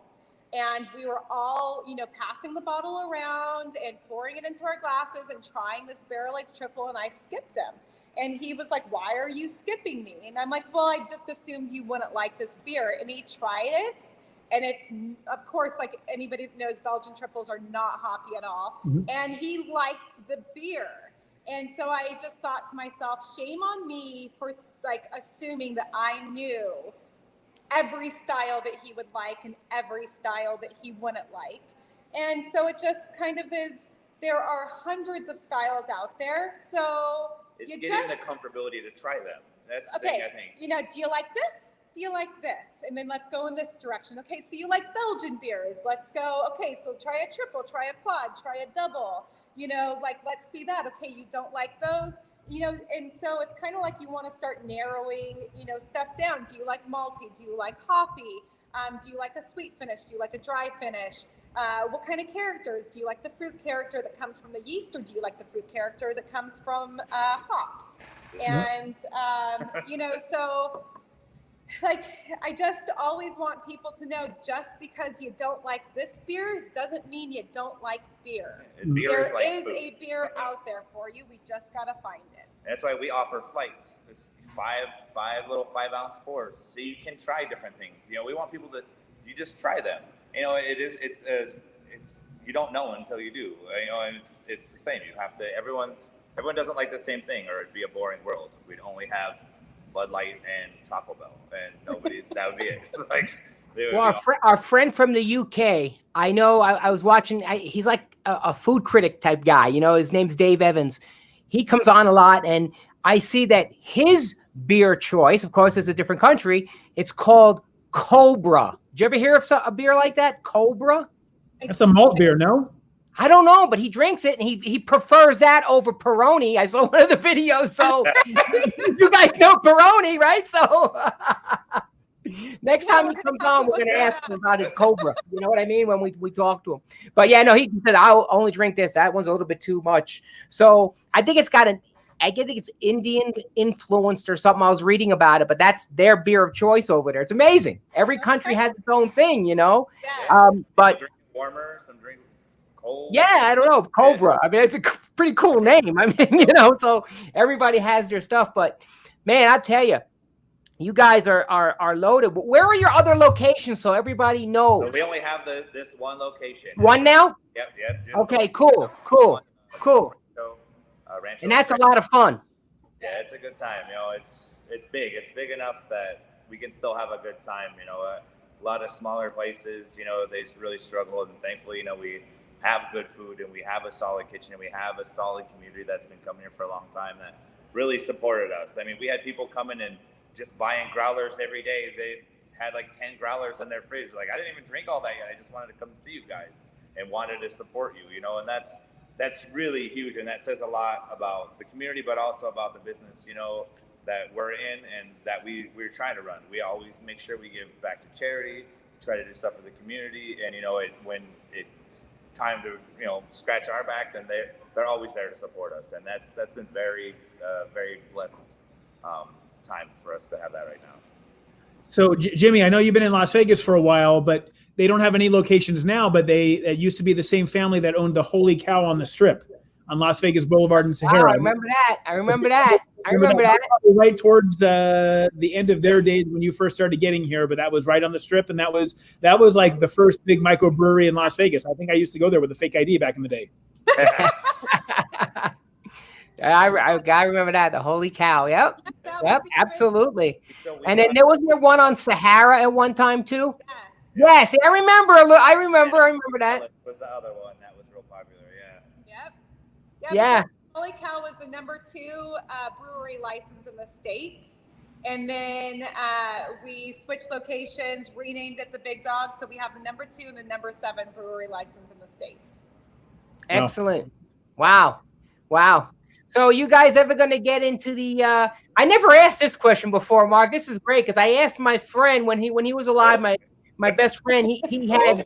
and we were all, passing the bottle around and pouring it into our glasses and trying this barrel-aged triple, and I skipped him. And he was like, "Why are you skipping me?" And I'm like, "Well, I just assumed you wouldn't like this beer." And he tried it, and it's, of course, like anybody that knows, Belgian triples are not hoppy at all. Mm-hmm. And he liked the beer. And so I just thought to myself, shame on me for assuming that I knew every style that he would like and every style that he wouldn't like. And so it just kind of is, there are hundreds of styles out there. So it's getting the comfortability to try them. That's the thing, I think. Do you like this? Do you like this? And then let's go in this direction. Okay, so you like Belgian beers. Let's go, okay, so try a triple, try a quad, try a double. Let's see that. Okay, you don't like those? And so it's kind of like you want to start narrowing, stuff down. Do you like malty? Do you like hoppy? Do you like a sweet finish? Do you like a dry finish? What kind of characters? Do you like the fruit character that comes from the yeast, or do you like the fruit character that comes from hops? And, so like, I just always want people to know, just because you don't like this beer doesn't mean you don't like beer. Beer There is like is food. a beer out there for you. We just got to find it. That's why we offer flights. It's five little 5-ounce pours, so you can try different things. You know, we want people to, you just try them. You know, it's you don't know until you do. You know, and it's the same. You have to. Everyone doesn't like the same thing, or it'd be a boring world. We'd only have Bud Light and Taco Bell, and nobody. That would be it. Like, well, our friend from the UK, I know. I was watching. He's like a food critic type guy. You know, his name's Dave Evans. He comes on a lot, and I see that his beer choice, of course, is a different country. It's called Cobra. Did you ever hear of a beer like that, Cobra? That's a malt beer, no? I don't know, but he drinks it, and he prefers that over Peroni. I saw one of the videos, so you guys know Peroni, right? So next time he comes on, we're going to ask him about his Cobra. You know what I mean? When we talk to him. But yeah, no, he said, I'll only drink this. That one's a little bit too much. So I think I think it's Indian influenced or something. I was reading about it, but that's their beer of choice over there. It's amazing. Every country has its own thing, you know? Yes. But drink warmer, some drink cold. yeah, I don't know. Cobra. I mean, it's a pretty cool name. I mean, you know, so everybody has their stuff. But man, I tell you, you guys are loaded. But where are your other locations so everybody knows? So we only have this one location. One now? Yep. Okay, cool. Rancho And that's a lot of fun. Yeah, it's a good time. You know, it's big. It's big enough that we can still have a good time. You know, a lot of smaller places, you know, they really struggle, and thankfully, you know, we have good food, and we have a solid kitchen, and we have a solid community that's been coming here for a long time that really supported us. I mean, we had people coming and just buying growlers every day. They had like 10 growlers in their fridge. Like, I didn't even drink all that yet. I just wanted to come see you guys and wanted to support you, you know, and that's really huge, and that says a lot about the community, but also about the business, you know, that we're in and that we're trying to run. We always make sure we give back to charity, try to do stuff for the community, and you know, when it's time to, you know, scratch our back, then they're always there to support us, and that's been very blessed time for us to have that right now. So Jimmy, I know you've been in Las Vegas for a while, but they don't have any locations now, but it used to be the same family that owned the Holy Cow on the Strip on Las Vegas Boulevard in Sahara. Wow, I remember that. Right towards the end of their days when you first started getting here, but that was right on the Strip, and that was like the first big microbrewery in Las Vegas. I think I used to go there with a fake ID back in the day. I remember that, the Holy Cow. Yep, absolutely. And then there was one on Sahara at one time too. Yes, I remember that. Was the other one that was real popular? Yeah. Yep. Yeah. Holy Cow was the number 2 brewery license in the States. And then we switched locations, renamed it the Big Dog. So we have the number 2 and the number 7 brewery license in the state. Excellent. Wow. So you guys ever going to get into the I never asked this question before, Mark. This is great because I asked my friend when he was alive, my best friend, he had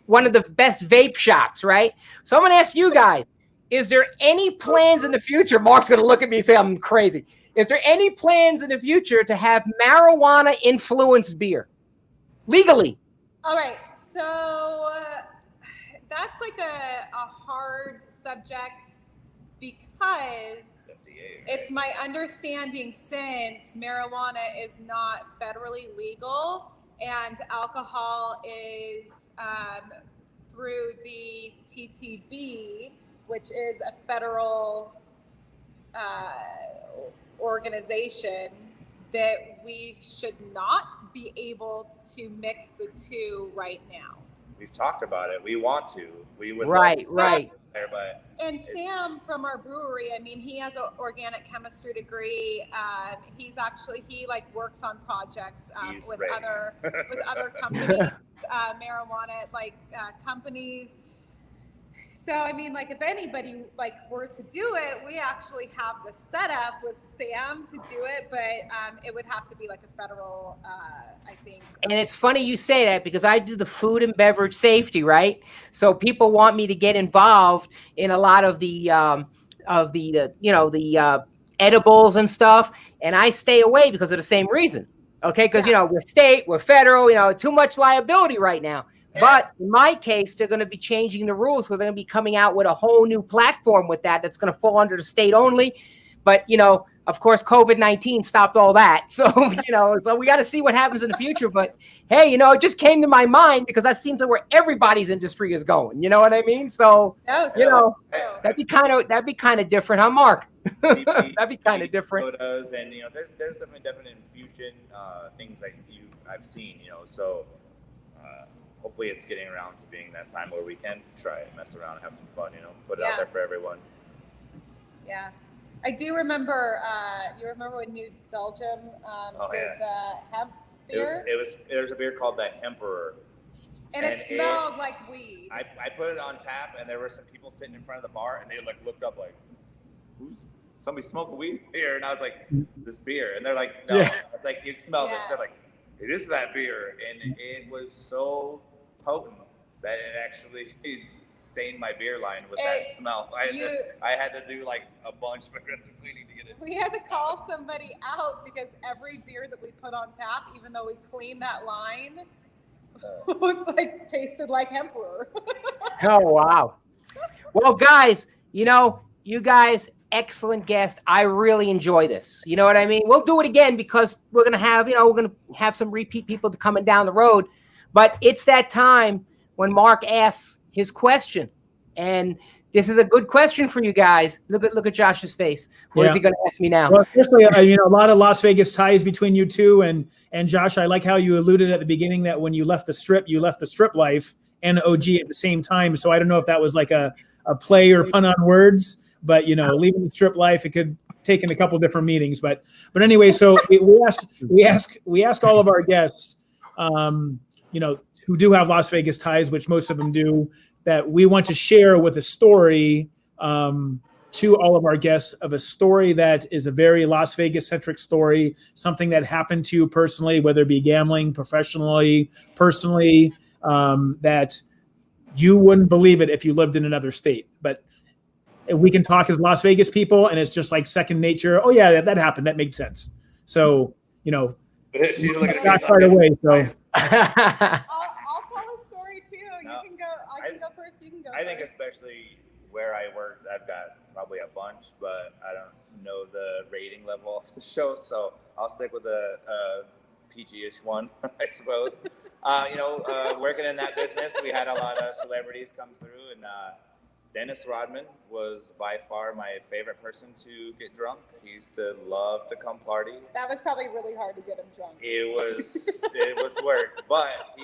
one of the best vape shops, right? So I'm going to ask you guys, is there any plans in the future? Mark's going to look at me and say I'm crazy. Is there any plans in the future to have marijuana-influenced beer legally? All right. So that's like a hard subject because it's my understanding, since marijuana is not federally legal, and alcohol is through the TTB, which is a federal organization, that we should not be able to mix the two right now. We've talked about it. We want to. We would. Right. There, but and Sam from our brewery, I mean, he has an organic chemistry degree. He works on projects with other companies, marijuana companies. So I mean, if anybody were to do it, we actually have the setup with Sam to do it, but it would have to be a federal, I think. And it's funny you say that because I do the food and beverage safety, right? So people want me to get involved in a lot of the edibles and stuff, and I stay away because of the same reason. Okay, because we're state, we're federal, too much liability right now. But in my case, they're going to be changing the rules. So they're going to be coming out with a whole new platform with that's going to fall under the state only. But, of course, COVID-19 stopped all that. So, so we got to see what happens in the future. But, hey, it just came to my mind because that seems like where everybody's industry is going. You know what I mean? So, that'd be kind of different, huh, Mark? That'd be kind of different. Sodas and, there's definite infusion things like I've seen, so hopefully it's getting around to being that time where we can try and mess around and have some fun, put it out there for everyone. Yeah. I do remember, you remember when New Belgium did the hemp beer? There's a beer called the Hemperor. And it smelled like weed. I put it on tap and there were some people sitting in front of the bar and they looked up like, somebody smoking weed here? And I was like, this beer. And they're like, no. I was like, you smell this. They're like, it is that beer. And it was so potent that it actually stained my beer line with that smell. I had to do like a bunch of aggressive cleaning to get it. We had to call somebody out because every beer that we put on tap, even though we cleaned that line, was tasted like Emperor. Oh, wow. Well, guys, you guys, excellent guest. I really enjoy this. You know what I mean? We'll do it again because we're going to have, some repeat people coming down the road. But it's that time when Mark asks his question. And this is a good question for you guys. Look at Josh's face. What is he going to ask me now? Well, especially, a lot of Las Vegas ties between you two. And Josh, I like how you alluded at the beginning that when you left the strip life and OG at the same time. So I don't know if that was like a play or pun on words. But leaving the strip life, it could take in a couple different meanings. But anyway, so we ask all of our guests, who do have Las Vegas ties, which most of them do, that we want to share with a story to all of our guests of a story that is a very Las Vegas centric story, something that happened to you personally, whether it be gambling, professionally, personally, that you wouldn't believe it if you lived in another state. But we can talk as Las Vegas people, and it's just like second nature. Oh yeah, that happened. That makes sense. So, she's looking at that's right away. So I'll tell a story too. You can go. I can go first. You can go. I think especially where I worked, I've got probably a bunch, but I don't know the rating level of the show, so I'll stick with a PG-ish one, I suppose. Working in that business, we had a lot of celebrities come through, and Dennis Rodman was by far my favorite person to get drunk. He used to love to come party. That was probably really hard to get him drunk. It was work, but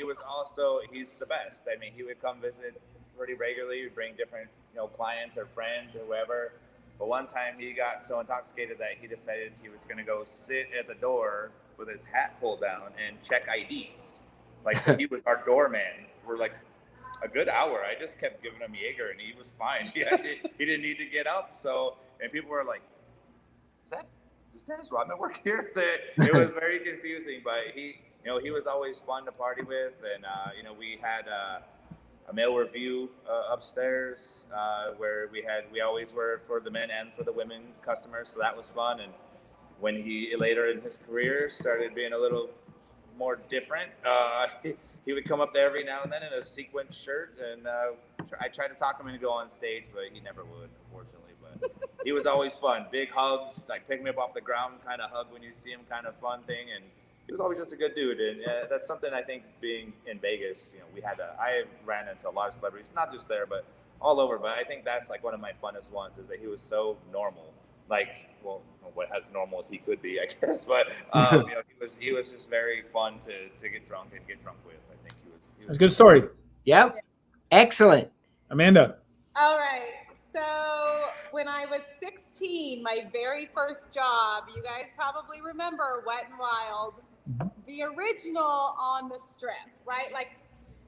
he's the best. I mean, he would come visit pretty regularly. He'd bring different, clients or friends or whoever. But one time he got so intoxicated that he decided he was going to go sit at the door with his hat pulled down and check IDs. So he was our doorman for a good hour. I just kept giving him Jaeger and he was fine. He didn't need to get up. And people were like, does Dennis Rodman work here? It was very confusing, but he was always fun to party with. And, we had a male review upstairs where we always were for the men and for the women customers. So that was fun. And when he later in his career started being a little more different, he would come up there every now and then in a sequin shirt, and I tried to talk him into go on stage, but he never would, unfortunately. But he was always fun. Big hugs, pick me up off the ground kind of hug when you see him kind of fun thing. And he was always just a good dude. And that's something I think being in Vegas, I ran into a lot of celebrities, not just there, but all over. But I think that's one of my funnest ones is that he was so normal. What as normal as he could be, I guess. But he was just very fun to get drunk and get drunk with. I think he was. That's a good story. Yep. Excellent. Amanda. All right. So when I was 16, my very first job, you guys probably remember Wet and Wild, the original on the Strip, right?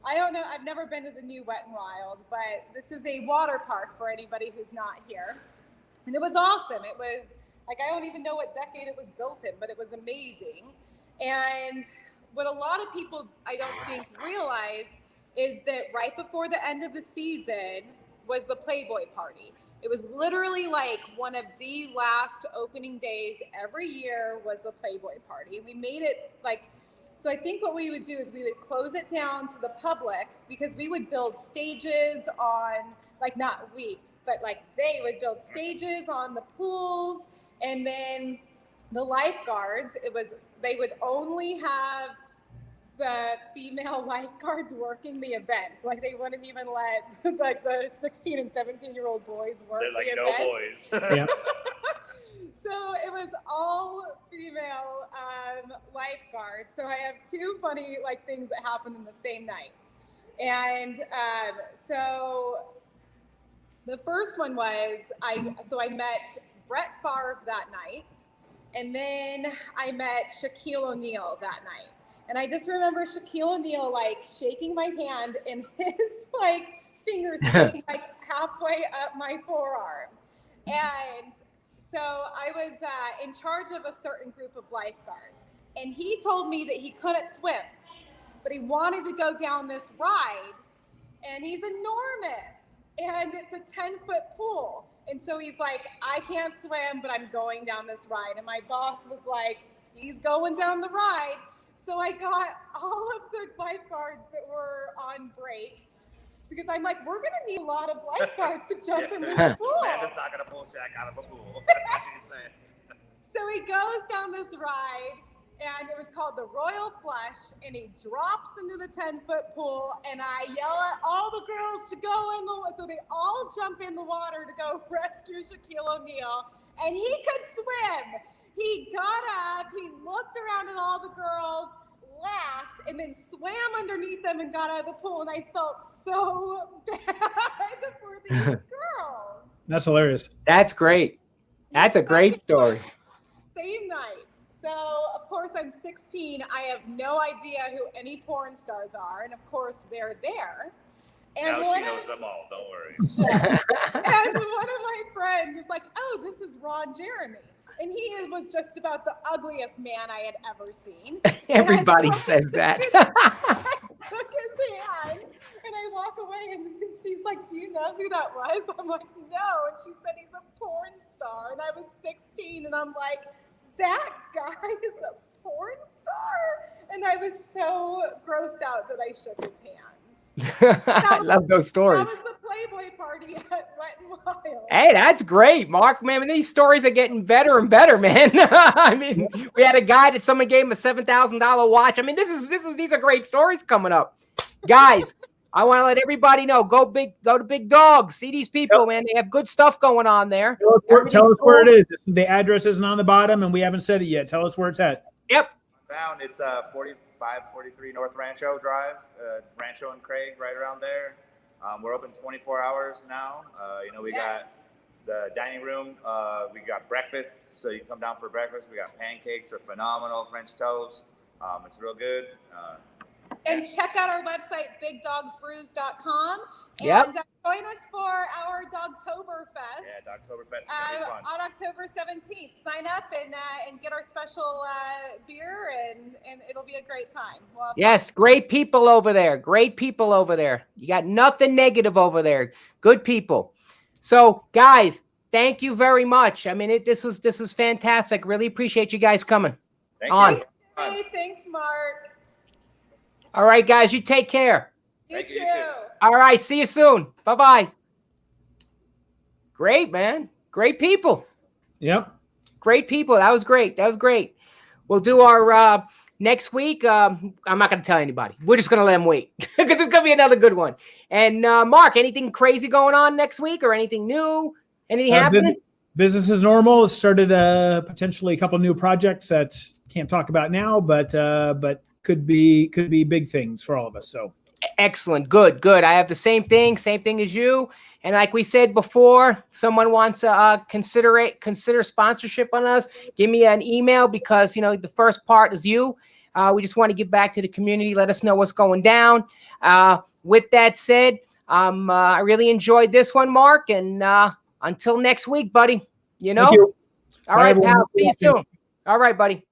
I don't know. I've never been to the new Wet and Wild, but this is a water park for anybody who's not here. And it was awesome. It was I don't even know what decade it was built in, but it was amazing. And what a lot of people, I don't think, realize is that right before the end of the season was the Playboy party. It was literally like one of the last opening days every year was the Playboy party. We made it like, so I think what we would do is we would close it down to the public because we would build stages on, like not we, but like they would build stages on the pools, and then the lifeguards, they would only have the female lifeguards working the events. Like they wouldn't even let like the 16 and 17-year-old boys work. They're like, the no events. boys. Yeah. So it was all female lifeguards. So I have two funny like things that happened in the same night. And so the first one was I met Brett Favre that night, and then I met Shaquille O'Neal that night. And I just remember Shaquille O'Neal like shaking my hand and his like fingers being like halfway up my forearm. And so I was in charge of a certain group of lifeguards. And he told me that he couldn't swim, but he wanted to go down this ride. And he's enormous. And it's a 10-foot pool. And so he's like, I can't swim, but I'm going down this ride. And my boss was like, he's going down the ride. So I got all of the lifeguards that were on break because I'm like, we're going to need a lot of lifeguards to jump in this pool. Man, it's not going to pull Shaq out of a pool. So he goes down this ride, and it was called the Royal Flush, and he drops into the 10-foot pool, and I yell at all the girls to go in the water. So they all jump in the water to go rescue Shaquille O'Neal, and he could swim. He got up, he looked around at all the girls, laughed, and then swam underneath them and got out of the pool. And I felt so bad for these girls. That's hilarious. That's great. That's a great story. Same night. So, of course, I'm 16. I have no idea who any porn stars are. And, of course, they're there. And now she knows them all. Don't worry. And one of my friends is like, oh, this is Ron Jeremy. And he was just about the ugliest man I had ever seen. Everybody says that. I took his hand and I walk away, and she's like, do you know who that was? I'm like, no. And she said he's a porn star. And I was 16, and I'm like, that guy is a porn star? And I was so grossed out that I shook his hand. I love those stories. That was the Playboy party at Wet n Wild. Hey, that's great, Mark. Man, these stories are getting better and better, man. I mean, we had a guy that someone gave him a $7,000 watch. I mean, these are great stories coming up, guys. I want to let everybody know. Go to Big Dog. See these people, man. They have good stuff going on there. Tell us where it is. The address isn't on the bottom, and we haven't said it yet. Tell us where it's at. Yep. Down. It's 4543 North Rancho Drive, Rancho and Craig, right around there. We're open 24 hours now. We got the dining room. We got breakfast, so you can come down for breakfast. We got pancakes, are phenomenal. French toast. It's real good. And check out our website, bigdogsbrews.com. Yep. And join us for our Dogtoberfest. Yeah, Dogtoberfest is going to be fun. On October 17th. Sign up and get our special beer, and it'll be a great time. Yes, great people over there. Great people over there. You got nothing negative over there. Good people. So, guys, thank you very much. I mean, this was fantastic. Really appreciate you guys coming on. You. Hey, thanks, Mark. All right, guys, you take care. You too. All right, see you soon. Bye-bye. Great, man. Great people. Yep. Great people. That was great. We'll do our next week. I'm not going to tell anybody. We're just going to let them wait because it's going to be another good one. And Mark, anything crazy going on next week or anything new? Anything happening? Business is normal. Started potentially a couple new projects that can't talk about now, but could be big things for all of us. So excellent. Good. I have the same thing as you. And like we said before, someone wants to consider sponsorship on us. Give me an email because, the first part is you. We just want to give back to the community. Let us know what's going down. With that said, I really enjoyed this one, Mark. And until next week, buddy, Thank you. All right, pal. See you soon. All right, buddy.